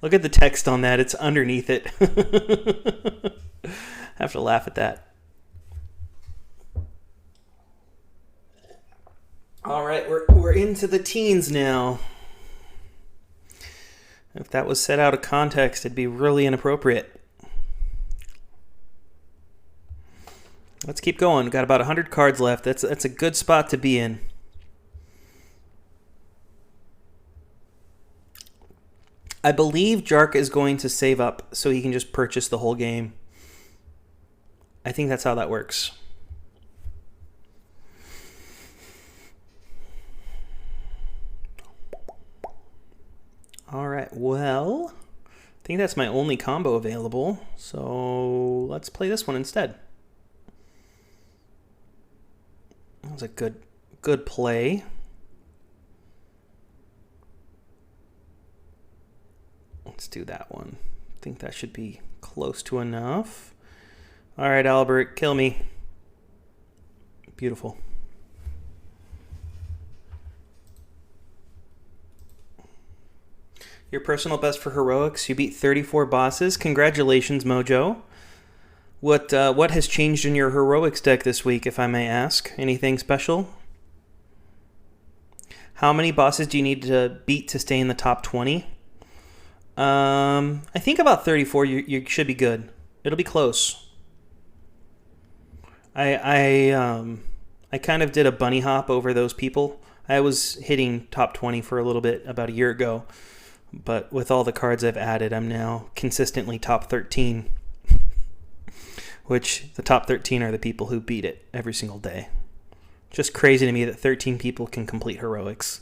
Look at the text on that. It's underneath it. I have to laugh at that. All right, we're into the teens now. If that was set out of context, it'd be really inappropriate. Let's keep going. Got about 100 cards left. That's a good spot to be in. I believe Jark is going to save up so he can just purchase the whole game. I think that's how that works. All right, well, I think that's my only combo available. So let's play this one instead. That was a good play. Let's do that one. I think that should be close to enough. All right, Albert, kill me. Beautiful. Your personal best for heroics. You beat 34 bosses. Congratulations, Mojo. What has changed in your heroics deck this week, if I may ask? Anything special? How many bosses do you need to beat to stay in the top 20? I think about 34. You should be good. It'll be close. I kind of did a bunny hop over those people. I was hitting top 20 for a little bit about a year ago, but with all the cards I've added, I'm now consistently top 13. Which the top 13 are the people who beat it every single day. Just crazy to me that 13 people can complete heroics.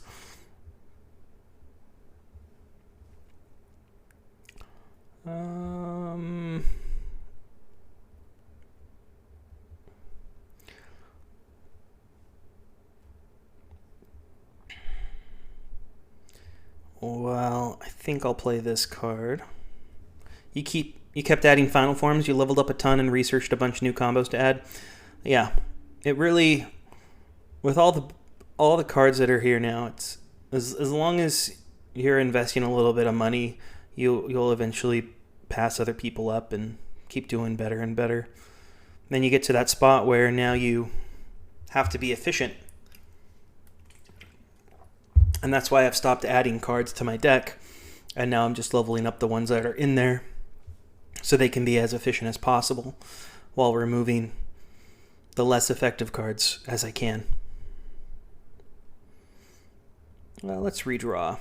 Well, I think I'll play this card. You kept adding final forms. You leveled up a ton and researched a bunch of new combos to add. Yeah, it really, with all the cards that are here now, it's as long as you're investing a little bit of money, you'll eventually pass other people up and keep doing better and better. Then you get to that spot where now you have to be efficient. And that's why I've stopped adding cards to my deck, and now I'm just leveling up the ones that are in there so they can be as efficient as possible while removing the less effective cards as I can. Well, let's redraw.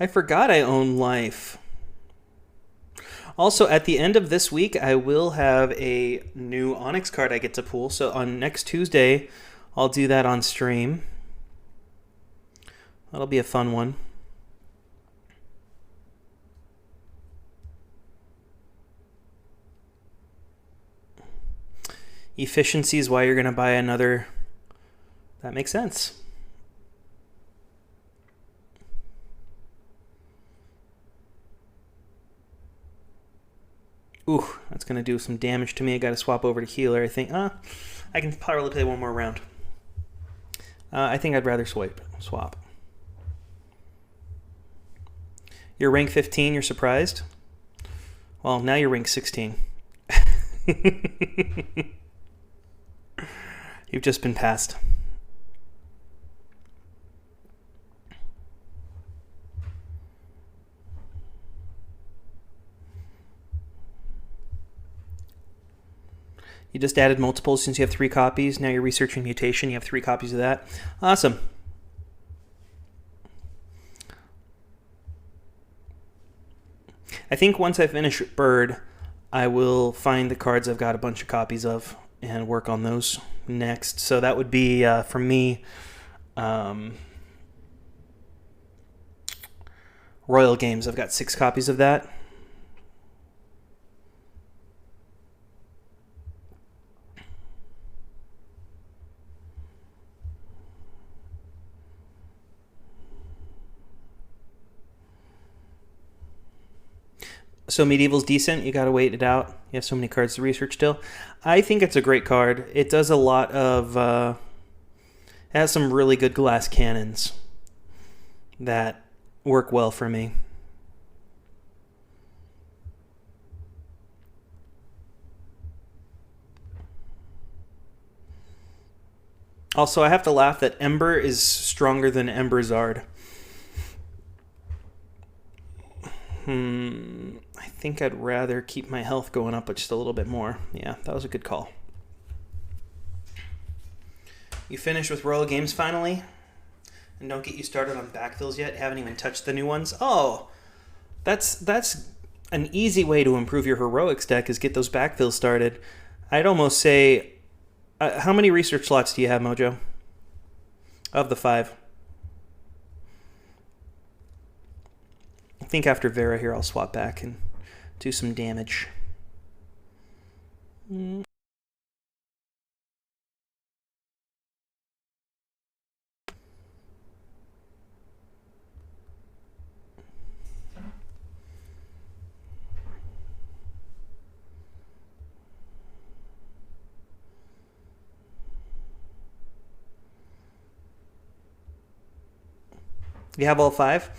I forgot I own life. Also, at the end of this week, I will have a new Onyx card I get to pull. So on next Tuesday, I'll do that on stream. That'll be a fun one. Efficiency is why you're going to buy another. That makes sense. Ooh, that's going to do some damage to me. I got to swap over to healer, I think. I can probably play one more round. I think I'd rather swap. You're rank 15, you're surprised? Well, now you're rank 16. You've just been passed. You just added multiples since you have 3 copies. Now you're researching mutation. You have 3 copies of that. Awesome. I think once I finish Bird, I will find the cards I've got a bunch of copies of and work on those next. So that would be, for me, Royal Games. I've got 6 copies of that. So Medieval's decent. You got to wait it out. You have so many cards to research still. I think it's a great card. It does a lot of... it has some really good glass cannons that work well for me. Also, I have to laugh that Ember is stronger than Ember Zard. I think I'd rather keep my health going up just a little bit more. Yeah, that was a good call. You finished with Royal Games finally? And don't get you started on backfills yet? Haven't even touched the new ones? Oh, that's an easy way to improve your heroics deck is get those backfills started. I'd almost say... how many research slots do you have, Mojo? Of the 5. I think after Vera here, I'll swap back and do some damage. You have all 5?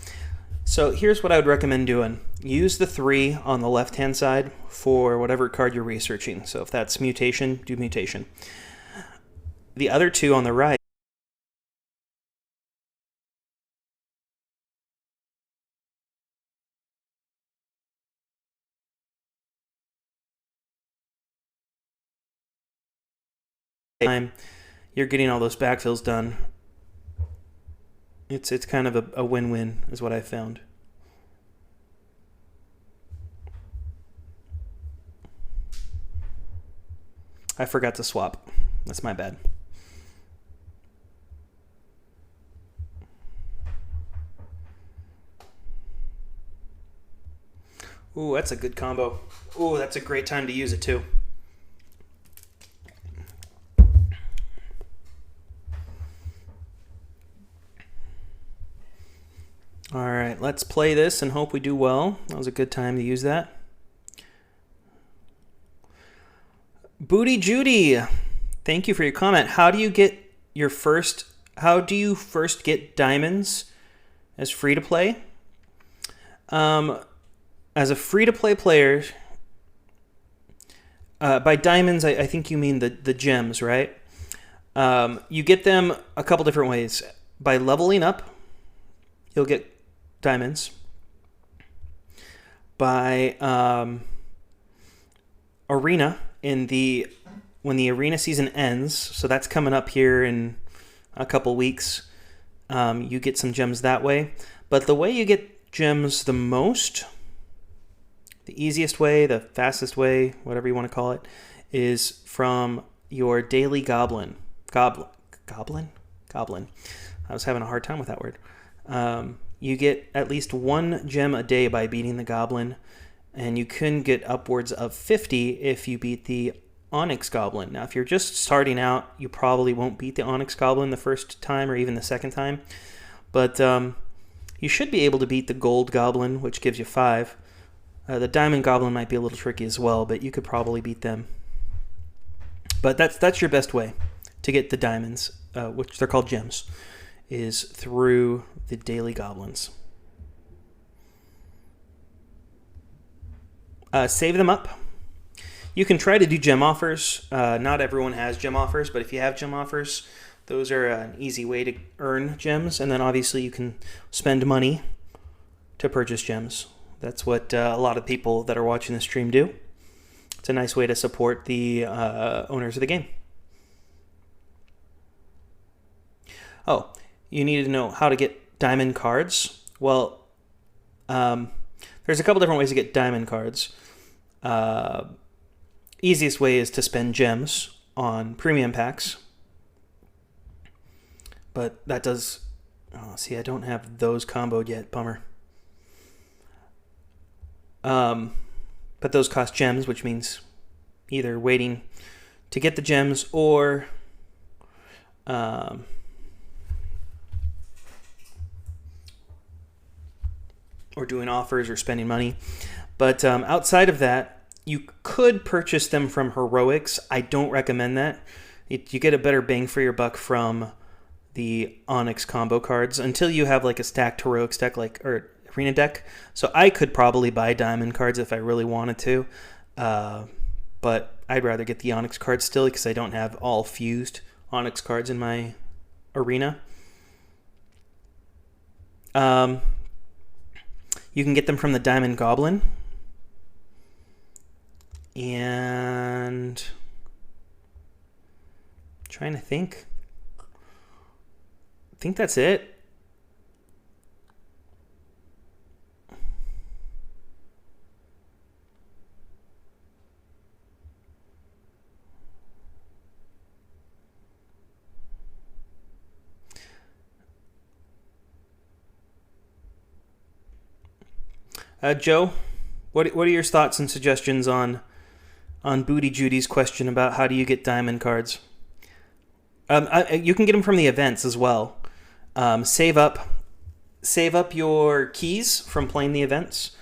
So here's what I would recommend doing. Use the 3 on the left-hand side for whatever card you're researching. So if that's mutation, do mutation. The other 2 on the right, you're getting all those backfills done. It's kind of a win-win is what I found. I forgot to swap. That's my bad. Ooh, that's a good combo. Ooh, that's a great time to use it too. All right, let's play this and hope we do well. That was a good time to use that. Booty Judy, thank you for your comment. How do you first get diamonds as free to play? As a free to play player, by diamonds, I think you mean the gems, right? You get them a couple different ways. By leveling up, you'll get diamonds. By arena, when the arena season ends, so that's coming up here in a couple weeks, you get some gems that way. But the way you get gems the most, the easiest way, the fastest way, whatever you want to call it, is from your daily goblin. Goblin? I was having a hard time with that word. You get at least 1 gem a day by beating the goblin, and you can get upwards of 50 if you beat the Onyx Goblin. Now, if you're just starting out, you probably won't beat the Onyx Goblin the first time or even the second time. But you should be able to beat the Gold Goblin, which gives you 5. The Diamond Goblin might be a little tricky as well, but you could probably beat them. But that's your best way to get the diamonds, which they're called gems, is through the daily goblins. Save them up. You can try to do gem offers. Not everyone has gem offers, but if you have gem offers, those are an easy way to earn gems. And then obviously you can spend money to purchase gems. That's what a lot of people that are watching the stream do. It's a nice way to support the owners of the game. Oh, you need to know how to get diamond cards. Well, there's a couple different ways to get diamond cards. Easiest way is to spend gems on premium packs. But that does... Oh, see, I don't have those comboed yet. Bummer. But those cost gems, which means either waiting to get the gems or doing offers or spending money. But outside of that, you could purchase them from Heroics. I don't recommend that. You get a better bang for your buck from the Onyx combo cards until you have like a stacked Heroics deck, or Arena deck. So I could probably buy diamond cards if I really wanted to, but I'd rather get the Onyx cards still because I don't have all fused Onyx cards in my Arena. You can get them from the Diamond Goblin. And trying to think. I think that's it. Joe, what are your thoughts and suggestions on Booty Judy's question about how do you get diamond cards? You can get them from the events as well. Save up your keys from playing the events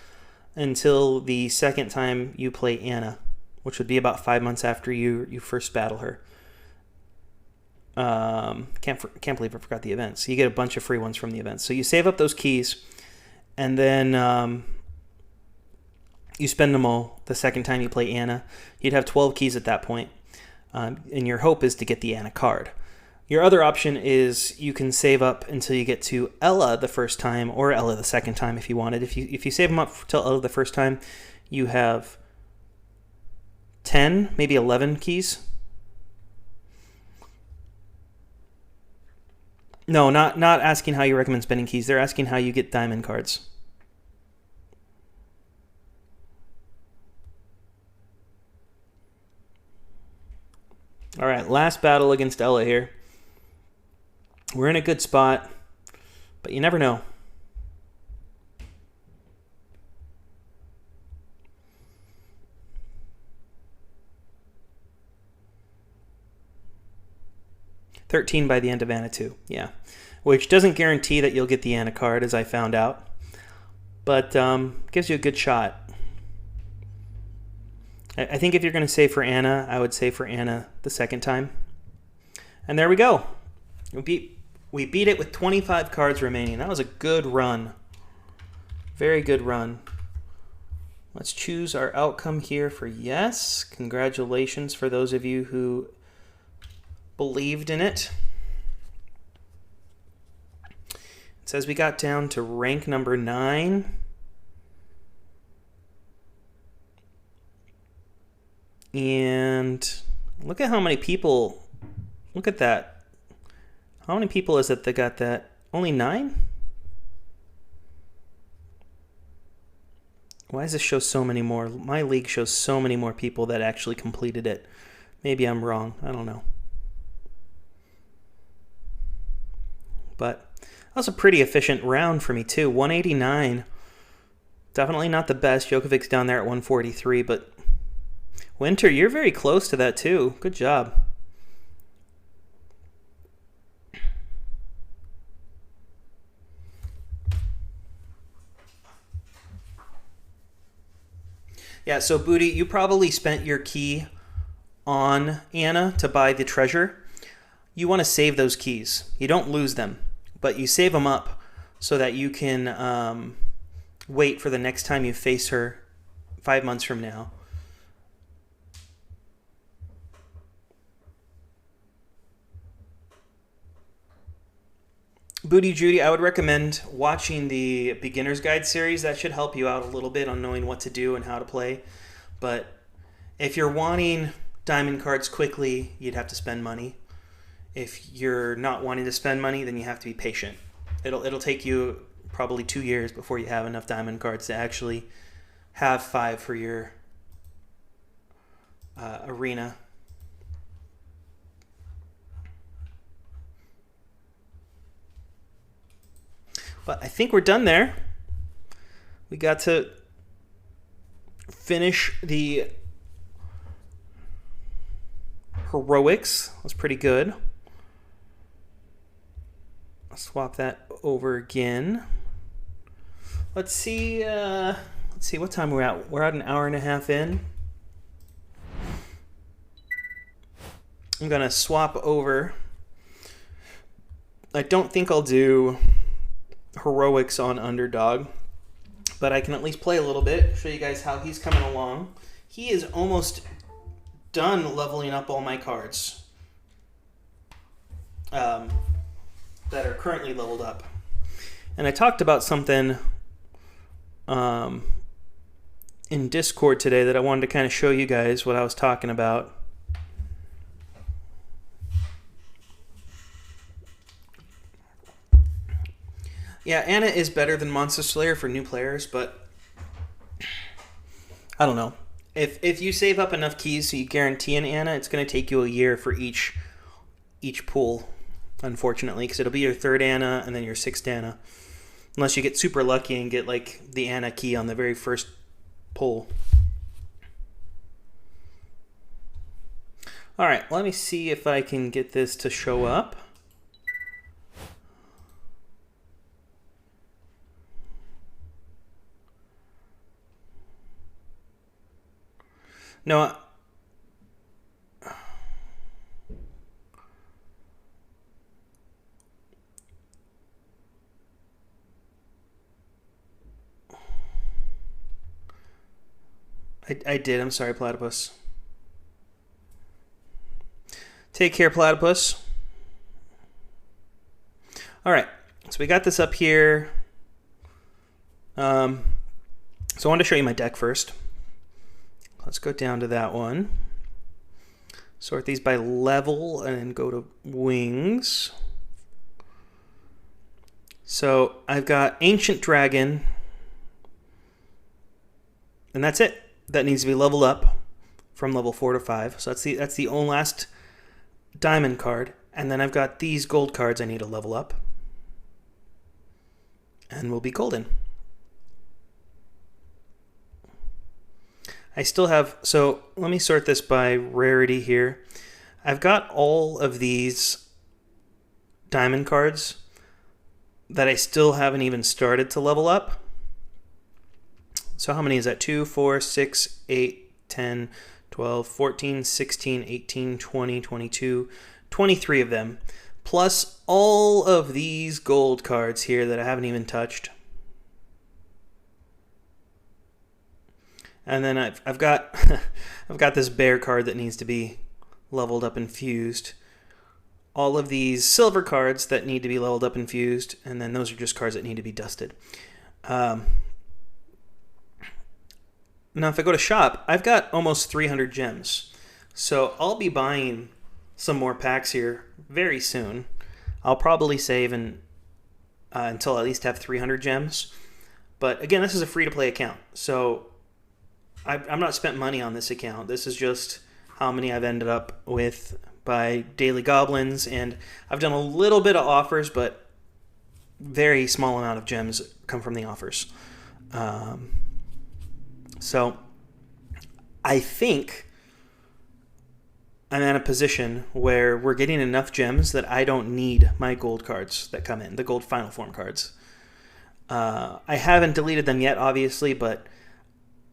until the second time you play Anna, which would be about 5 months after you first battle her. Can't believe I forgot the events. You get a bunch of free ones from the events. So you save up those keys, and then you spend them all the second time you play Anna. You'd have 12 keys at that point, and your hope is to get the Anna card. Your other option is you can save up until you get to Ella the first time, or Ella the second time if you wanted. If you save them up till Ella the first time, you have 10, maybe 11 keys. No, not asking how you recommend spending keys. They're asking how you get diamond cards. All right, last battle against Ella here. We're in a good spot, but you never know. $13 by the end of Anna 2, yeah. Which doesn't guarantee that you'll get the Anna card, as I found out, but gives you a good shot. I think if you're going to save for Anna, I would save for Anna the second time. And there we go. We beat it with 25 cards remaining. That was a good run. Very good run. Let's choose our outcome here for yes. Congratulations for those of you who believed in it. It says we got down to rank number 9. And look at how many people, look at that. How many people is it that got that? Only 9? Why does this show so many more? My league shows so many more people that actually completed it. Maybe I'm wrong. I don't know. But that was a pretty efficient round for me too. 189. Definitely not the best. Djokovic's down there at 143, but Winter, you're very close to that too. Good job. Yeah, so Booty, you probably spent your key on Anna to buy the treasure. You want to save those keys. You don't lose them, but you save them up so that you can wait for the next time you face her 5 months from now. Booty Judy, I would recommend watching the Beginner's Guide series. That should help you out a little bit on knowing what to do and how to play. But if you're wanting diamond cards quickly, you'd have to spend money. If you're not wanting to spend money, then you have to be patient. It'll take you probably 2 years before you have enough diamond cards to actually have 5 for your arena. But I think we're done there. We got to finish the heroics. That was pretty good. I'll swap that over again. Let's see what time we're at. We're at an hour and a half in. I'm gonna swap over. I don't think I'll do heroics on Underdog, but I can at least play a little bit, show you guys how he's coming along. He is almost done leveling up all my cards that are currently leveled up. And I talked about something in Discord today that I wanted to kind of show you guys what I was talking about. Yeah, Anna is better than Monster Slayer for new players, but I don't know. If you save up enough keys so you guarantee an Anna, it's going to take you a year for each pool, unfortunately, because it'll be your 3rd Anna and then your 6th Anna, unless you get super lucky and get like the Anna key on the very first pull. All right, let me see if I can get this to show up. No, I did. I'm sorry, Platypus. Take care, Platypus. All right, so we got this up here. So I wanted to show you my deck first. Let's go down to that one. Sort these by level and then go to wings. So I've got Ancient Dragon. And that's it. That needs to be leveled up from level 4 to 5. So that's the only last diamond card. And then I've got these gold cards I need to level up. And we'll be golden. I still have, so let me sort this by rarity here. I've got all of these diamond cards that I still haven't even started to level up. So how many is that? 2, 4, 6, 8, 10, 12, 14, 16, 18, 20, 22, 23 of them. Plus all of these gold cards here that I haven't even touched. And then I've got I've got this bear card that needs to be leveled up and fused. All of these silver cards that need to be leveled up and fused, and then those are just cards that need to be dusted. Now if I go to shop, I've got almost 300 gems. So I'll be buying some more packs here very soon. I'll probably save until I at least have 300 gems. But again, this is a free-to-play account, so I'm not spent money on this account. This is just how many I've ended up with by Daily Goblins, and I've done a little bit of offers, but very small amount of gems come from the offers. So I think I'm in a position where we're getting enough gems that I don't need my gold cards that come in, the gold final form cards. I haven't deleted them yet, obviously, but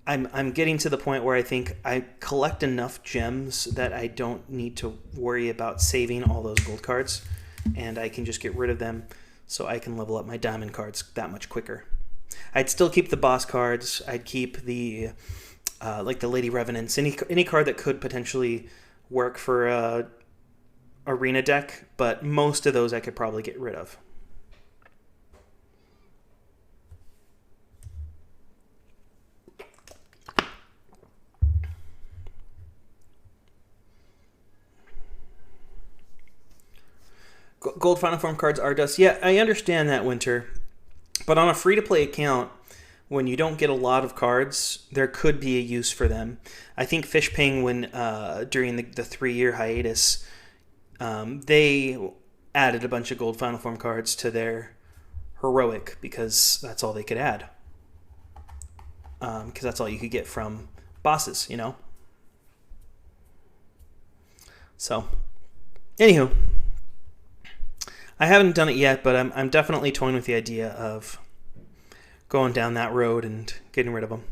I'm getting to the point where I think I collect enough gems that I don't need to worry about saving all those gold cards, and I can just get rid of them so I can level up my diamond cards that much quicker. I'd still keep the boss cards. I'd keep the like the Lady Revenants, any card that could potentially work for a arena deck, but most of those I could probably get rid of. Gold Final Form cards are dust. Yeah, I understand that, Winter. But on a free-to-play account, when you don't get a lot of cards, there could be a use for them. I think Fish Penguin, during the 3-year hiatus, they added a bunch of Gold Final Form cards to their Heroic because that's all they could add. Because that's all you could get from bosses, you know? So, anywho. I haven't done it yet, but I'm definitely toying with the idea of going down that road and getting rid of them.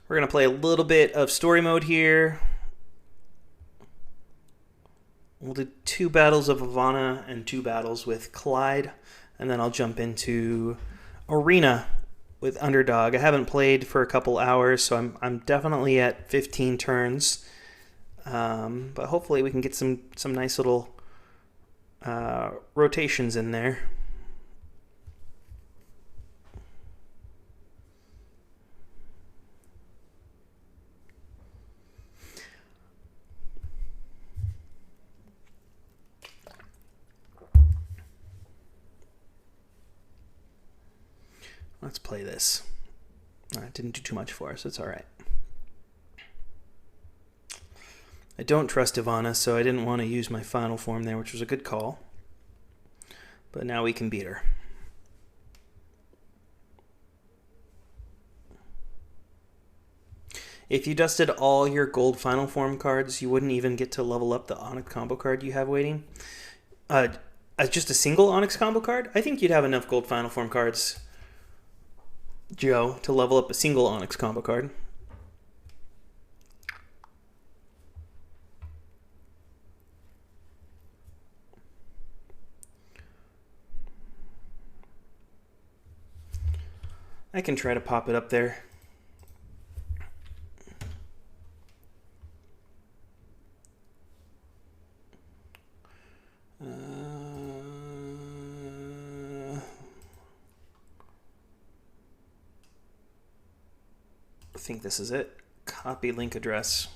We're going to play a little bit of story mode here. We'll do 2 battles of Ivana and 2 battles with Clyde, and then I'll jump into Arena with Underdog. I haven't played for a couple hours, so I'm definitely at 15 turns. But hopefully we can get some nice little rotations in there. Let's play this. It didn't do too much for us. It's all right. I don't trust Ivana, so I didn't want to use my final form there, which was a good call. But now we can beat her. If you dusted all your gold final form cards, you wouldn't even get to level up the Onyx combo card you have waiting. Just a single Onyx combo card? I think you'd have enough gold final form cards, Joe, to level up a single Onyx combo card. I can try to pop it up there. I think this is it. Copy link address.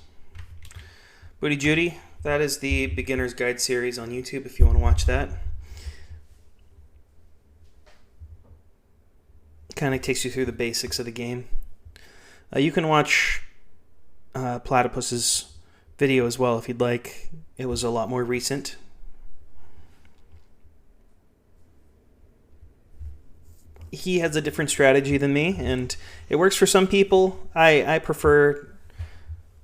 Booty Judy, that is the Beginner's Guide series on YouTube if you want to watch that. Kind of takes you through the basics of the game. You can watch Platypus's video as well if you'd like. It was a lot more recent. He has a different strategy than me, and it works for some people. I prefer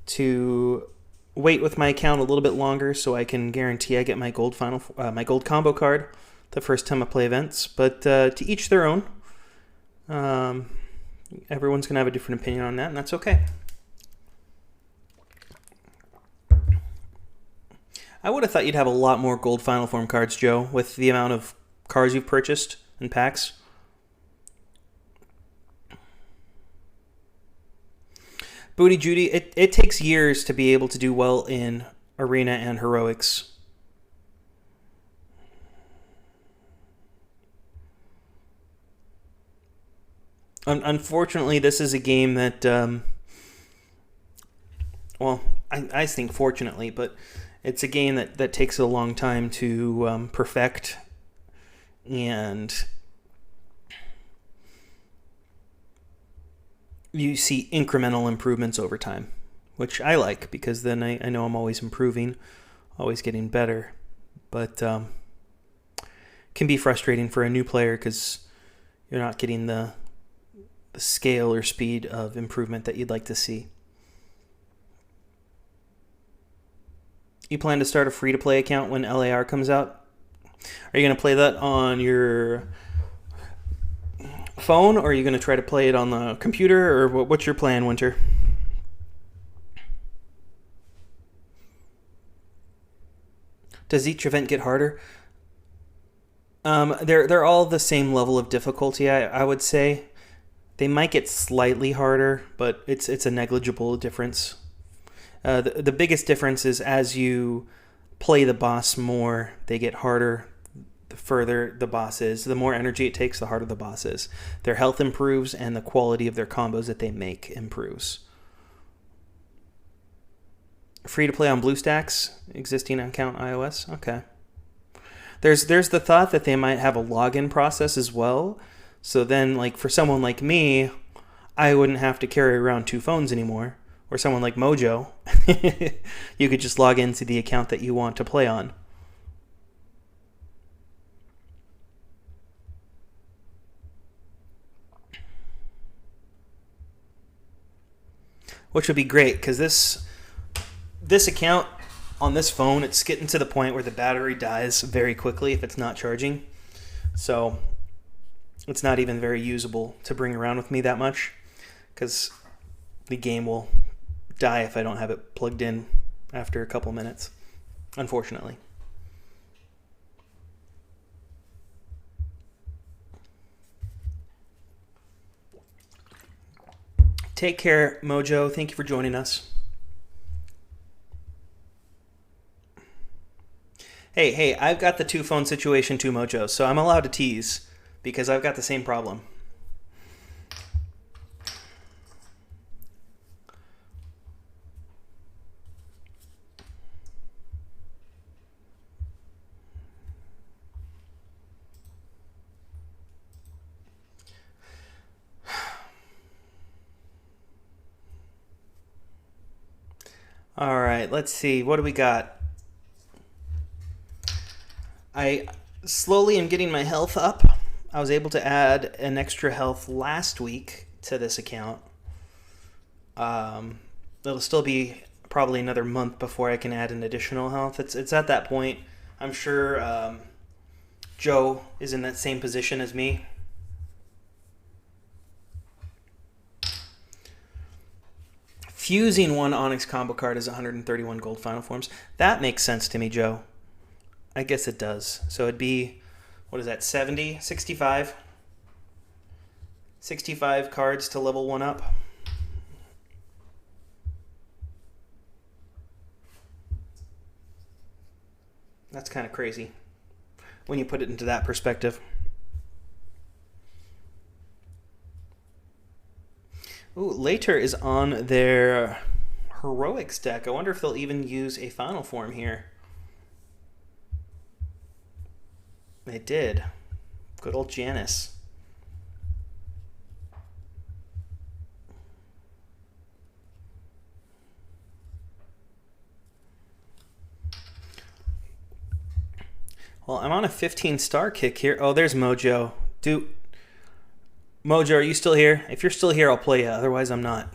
to wait with my account a little bit longer so I can guarantee I get my gold combo card the first time I play events. But to each their own. Everyone's gonna have a different opinion on that, and that's okay. I would have thought you'd have a lot more gold final form cards, Joe, with the amount of cards you've purchased and packs. Booty Judy, it takes years to be able to do well in Arena and Heroics. Unfortunately, this is a game that, well, I think fortunately, but it's a game that takes a long time to perfect, and you see incremental improvements over time, which I like because then I know I'm always improving, always getting better, but can be frustrating for a new player because you're not getting the scale or speed of improvement that you'd like to see. You plan to start a free-to-play account when LAR comes out? Are you going to play that on your phone, or are you going to try to play it on the computer, or what's your plan, Winter? Does each event get harder? They're all the same level of difficulty, I would say. They might get slightly harder, but it's a negligible difference. The biggest difference is as you play the boss more, they get harder. The further the boss is, the more energy it takes, the harder the boss is. Their health improves, and the quality of their combos that they make improves. Free to play on BlueStacks, existing account iOS. Okay. There's the thought that they might have a login process as well. So then, like, for someone like me, I wouldn't have to carry around two phones anymore. Or someone like Mojo, you could just log into the account that you want to play on. Which would be great, because this account on this phone, it's getting to the point where the battery dies very quickly if it's not charging. So it's not even very usable to bring around with me that much, because the game will die if I don't have it plugged in after a couple minutes, unfortunately. Take care, Mojo. Thank you for joining us. Hey, I've got the two phone situation too, Mojo, so I'm allowed to tease because I've got the same problem. All right, let's see. What do we got? I slowly am getting my health up. I was able to add an extra health last week to this account. It'll still be probably another month before I can add an additional health. It's at that point. I'm sure Joe is in that same position as me. Fusing one Onyx combo card is 131 gold final forms. That makes sense to me, Joe. I guess it does. So it'd be, what is that, 70? 65? 65 cards to level one up. That's kind of crazy when you put it into that perspective. Ooh, Later is on their Heroics deck. I wonder if they'll even use a final form here. They did. Good old Janice. Well, I'm on a 15-star kick here. Oh, there's Mojo. Mojo, are you still here? If you're still here, I'll play you. Otherwise, I'm not.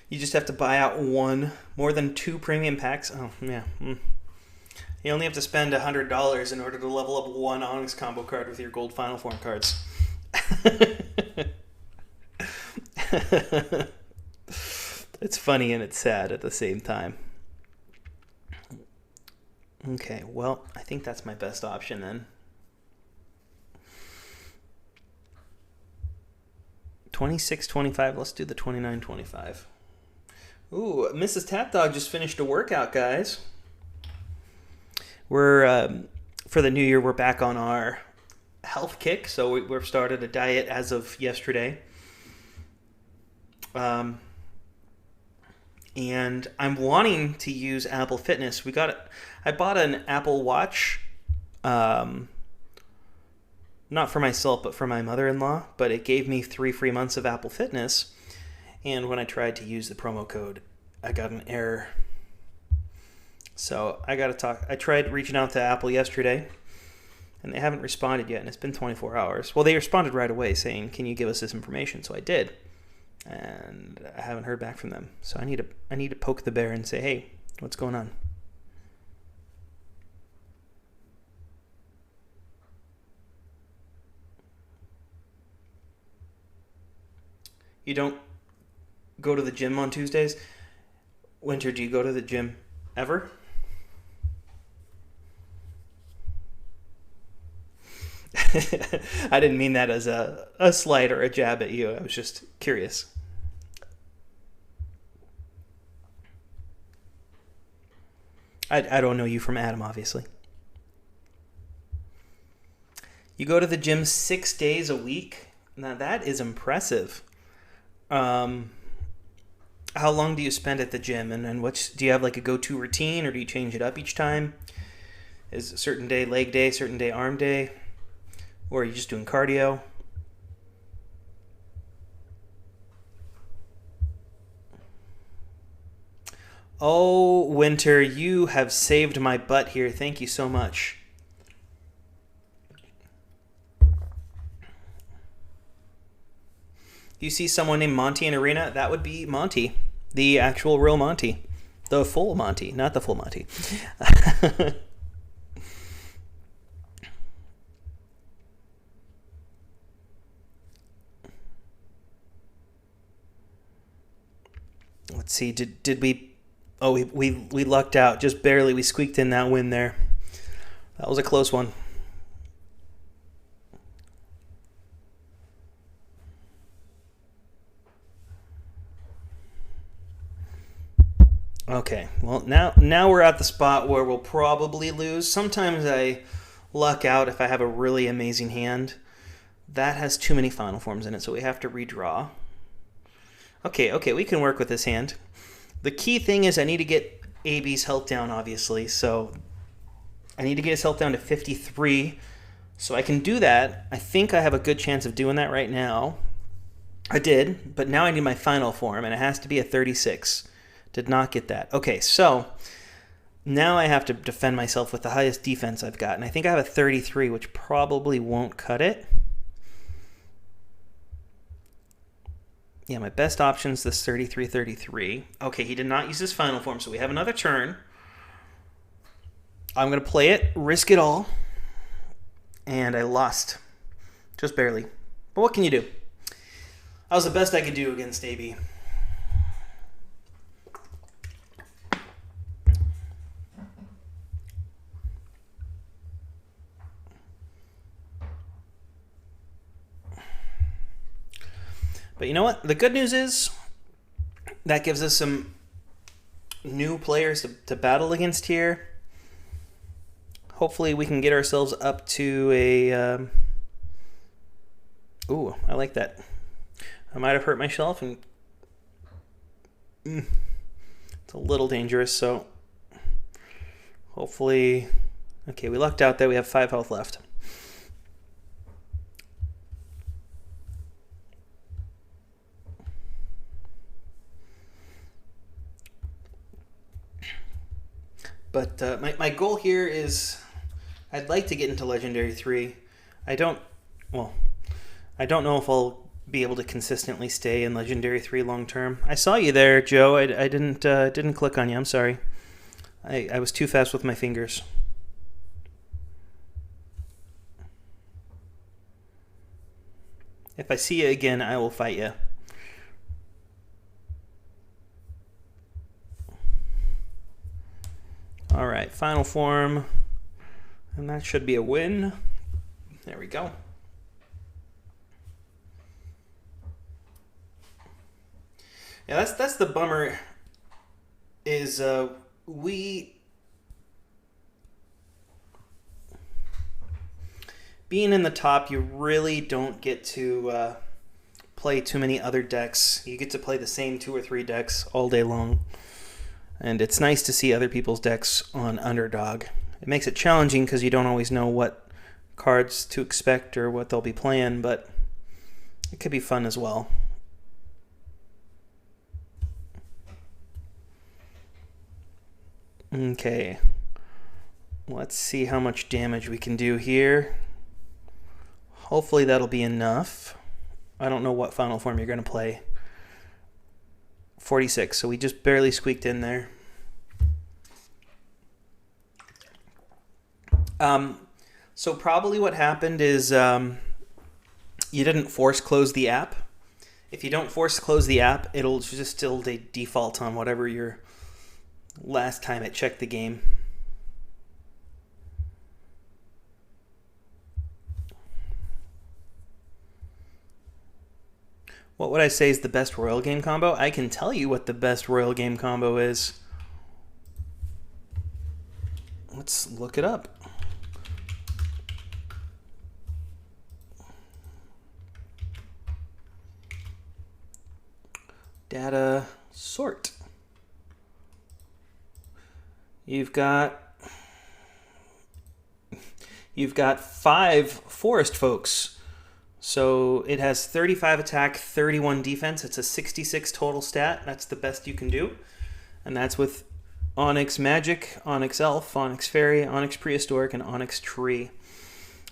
You just have to buy out one. More than 2 premium packs. Oh, yeah. You only have to spend $100 in order to level up one Onyx combo card with your gold final form cards. It's funny and it's sad at the same time. Okay, well, I think that's my best option then. 26.25. Let's do the 29.25. Ooh, Mrs. Tapdawg just finished a workout, guys. We're for the new year. We're back on our health kick, so we've started a diet as of yesterday. And I'm wanting to use Apple Fitness. I bought an Apple Watch, not for myself, but for my mother-in-law, but it gave me 3 free months of Apple Fitness, and when I tried to use the promo code, I got an error. So I tried reaching out to Apple yesterday, and they haven't responded yet, and it's been 24 hours. Well, they responded right away saying, can you give us this information? So I did, and I haven't heard back from them. So I need to poke the bear and say, hey, what's going on? You don't go to the gym on Tuesdays? Winter, do you go to the gym ever? I didn't mean that as a slight or a jab at you. I was just curious. I don't know you from Adam, obviously. You go to the gym 6 days a week? Now that is impressive. How long do you spend at the gym, and do you have like a go-to routine, or do you change it up each time? Is a certain day leg day, certain day arm day, or are you just doing cardio? Oh, Winter, you have saved my butt here. Thank you so much. You see someone named Monty in Arena? That would be Monty, the actual real Monty. The full Monty, not the full Monty. Let's see, did we... Oh, we lucked out, just barely. We squeaked in that win there. That was a close one. Okay, well, now we're at the spot where we'll probably lose. Sometimes I luck out if I have a really amazing hand. That has too many final forms in it, so we have to redraw. Okay, we can work with this hand. The key thing is I need to get AB's health down, obviously, so I need to get his health down to 53. So I can do that. I think I have a good chance of doing that right now. I did, but now I need my final form, and it has to be a 36. Did not get that. Okay, so now I have to defend myself with the highest defense I've got, and I think I have a 33, which probably won't cut it. Yeah, my best option is this 33-33. Okay, he did not use his final form, so we have another turn. I'm going to play it, risk it all, and I lost. Just barely. But what can you do? That was the best I could do against AB. But you know what? The good news is that gives us some new players to battle against here. Hopefully we can get ourselves up to a... Ooh, I like that. I might have hurt myself, and it's a little dangerous, so hopefully... Okay, we lucked out that we have 5 health left. But my goal here is I'd like to get into Legendary 3. I don't know if I'll be able to consistently stay in Legendary 3 long term. I saw you there, Joe. I didn't click on you. I'm sorry. I was too fast with my fingers. If I see you again, I will fight you. All right, final form, and that should be a win. There we go. Yeah, that's the bummer. Is we being in the top, you really don't get to play too many other decks. You get to play the same 2 or 3 decks all day long. And it's nice to see other people's decks on Underdog. It makes it challenging because you don't always know what cards to expect or what they'll be playing, but it could be fun as well. Okay. Let's see how much damage we can do here. Hopefully that'll be enough. I don't know what final form you're going to play. 46, so we just barely squeaked in there. So probably what happened is you didn't force close the app. If you don't force close the app, it'll just still default on whatever your last time it checked the game. What would I say is the best Royal Game combo? I can tell you what the best Royal Game combo is. Let's look it up. Data sort. You've got 5 forest folks. So it has 35 attack, 31 defense. It's a 66 total stat. That's the best you can do. And that's with Onyx Magic, Onyx Elf, Onyx Fairy, Onyx Prehistoric, and Onyx Tree.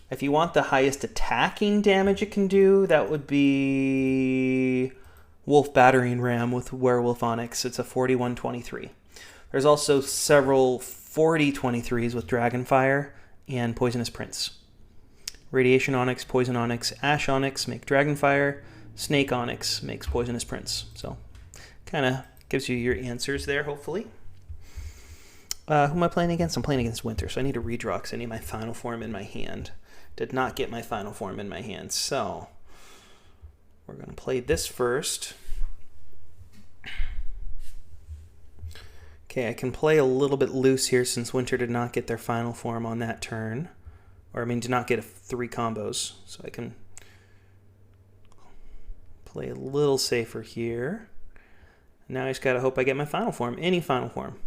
If you want the highest attacking damage it can do, that would be Wolf Battering Ram with Werewolf Onyx. It's a 41-23. There's also several 40-23s with Dragonfire and Poisonous Prince. Radiation Onyx, Poison Onyx, Ash Onyx make Dragonfire, Snake Onyx makes Poisonous Prince. So kind of gives you your answers there, hopefully. Who am I playing against? I'm playing against Winter, so I need to redraw because I need my final form in my hand. Did not get my final form in my hand, so we're going to play this first. Okay, I can play a little bit loose here since Winter did not get their final form on that turn. Or, I mean, did not get 3 combos. So I can play a little safer here. Now I just got to hope I get my final form. Any final form.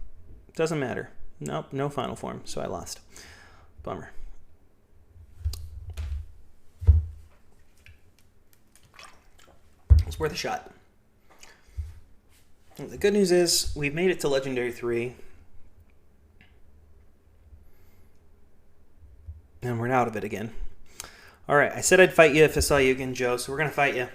Doesn't matter. Nope, no final form. So I lost. Bummer. It's worth a shot. The good news is we've made it to Legendary 3. And we're out of it again. All right, I said I'd fight you if I saw you again, Joe, so we're going to fight you.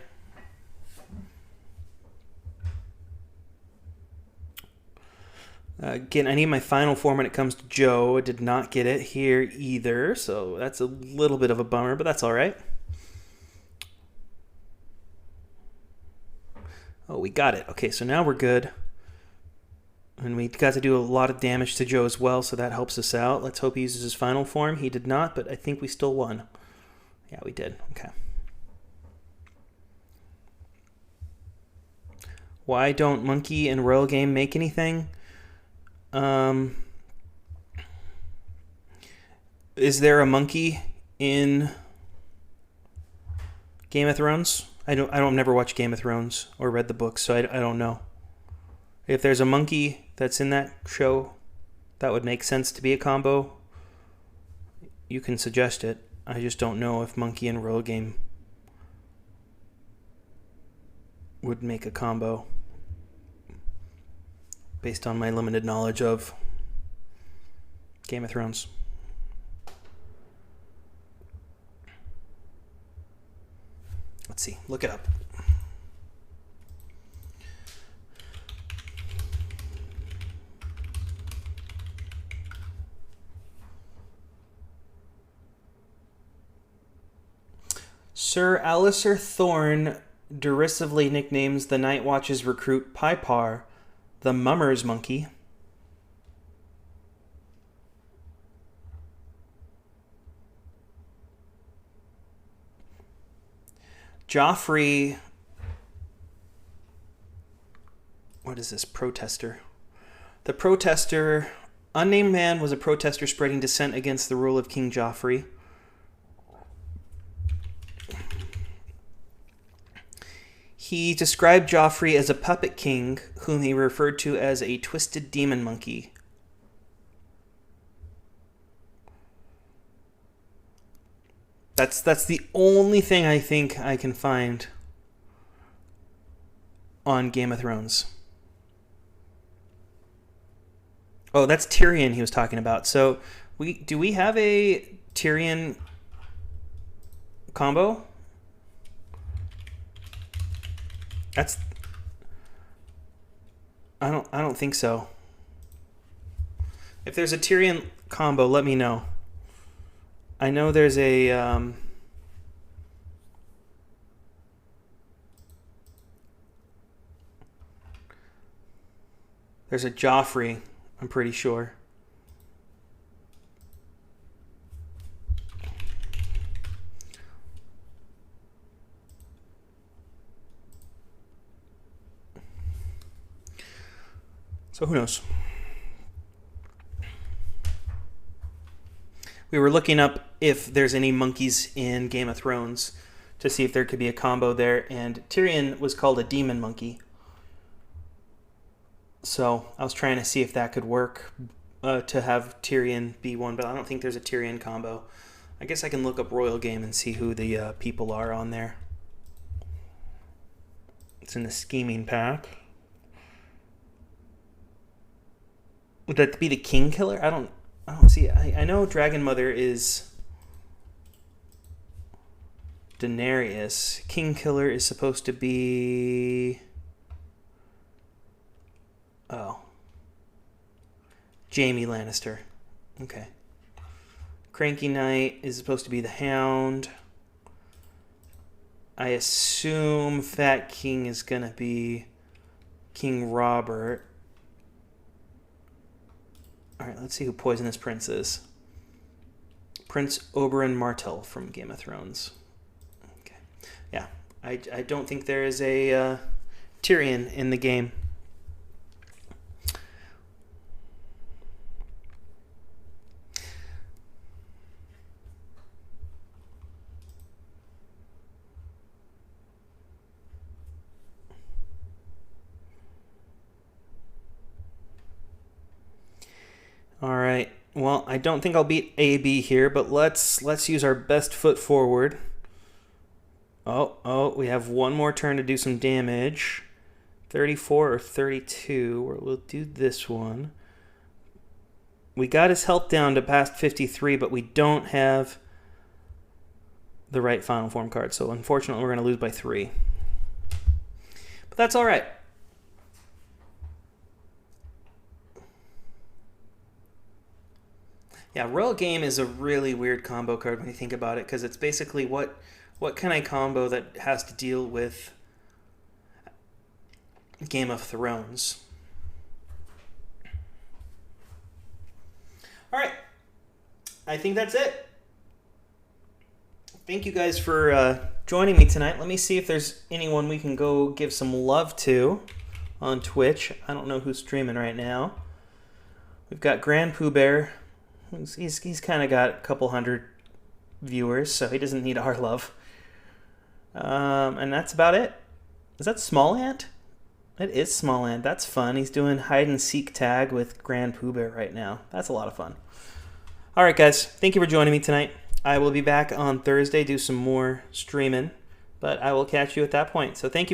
Again, I need my final form when it comes to Joe. I did not get it here either, so that's a little bit of a bummer, but that's all right. Oh, we got it. Okay, so now we're good. And we got to do a lot of damage to Joe as well, so that helps us out. Let's hope he uses his final form. He did not, but I think we still won. Yeah, we did. Okay. Why don't Monkey and Royal Game make anything? Is there a monkey in Game of Thrones? I don't never watch Game of Thrones or read the books, so I don't know. If there's a monkey that's in that show, that would make sense to be a combo. You can suggest it. I just don't know if Monkey and Royal Game would make a combo based on my limited knowledge of Game of Thrones. Let's see. Look it up. Sir Alistair Thorne derisively nicknames the Night Watch's recruit Pipar the Mummer's Monkey. Joffrey... What is this? Protester. The protester... Unnamed man was a protester spreading dissent against the rule of King Joffrey. He described Joffrey as a puppet king, whom he referred to as a twisted demon monkey. That's the only thing I think I can find on Game of Thrones. Oh, that's Tyrion he was talking about. So Do we have a Tyrion combo? I don't think so. If there's a Tyrion combo, let me know. I know there's a Joffrey, I'm pretty sure. So who knows? We were looking up if there's any monkeys in Game of Thrones to see if there could be a combo there, and Tyrion was called a demon monkey. So I was trying to see if that could work to have Tyrion be one, but I don't think there's a Tyrion combo. I guess I can look up Royal Game and see who the people are on there. It's in the scheming pack. Would that be the King Killer? I don't see. I know Dragon Mother is Daenerys. King Killer is supposed to be Jaime Lannister. Okay. Cranky Knight is supposed to be the Hound. I assume Fat King is gonna be King Robert. Alright, let's see who Poisonous Prince is. Prince Oberyn Martell from Game of Thrones. Okay. Yeah, I don't think there is a Tyrion in the game. All right. Well, I don't think I'll beat AB here, but let's use our best foot forward. Oh, we have one more turn to do some damage. 34 or 32. We'll do this one. We got his health down to past 53, but we don't have the right final form card. So unfortunately, we're going to lose by 3. But that's all right. Yeah, Royal Game is a really weird combo card when you think about it, because it's basically what can I combo that has to deal with Game of Thrones. All right, I think that's it. Thank you guys for joining me tonight. Let me see if there's anyone we can go give some love to on Twitch. I don't know who's streaming right now. We've got Grand Pooh Bear. He's kind of got a couple hundred viewers, so he doesn't need our love. And that's about it. Is that Small Ant? It is Small Ant. That's fun. He's doing hide and seek tag with Grand Pooh Bear right now. That's a lot of fun. All right, guys. Thank you for joining me tonight. I will be back on Thursday, do some more streaming, but I will catch you at that point. So thank you.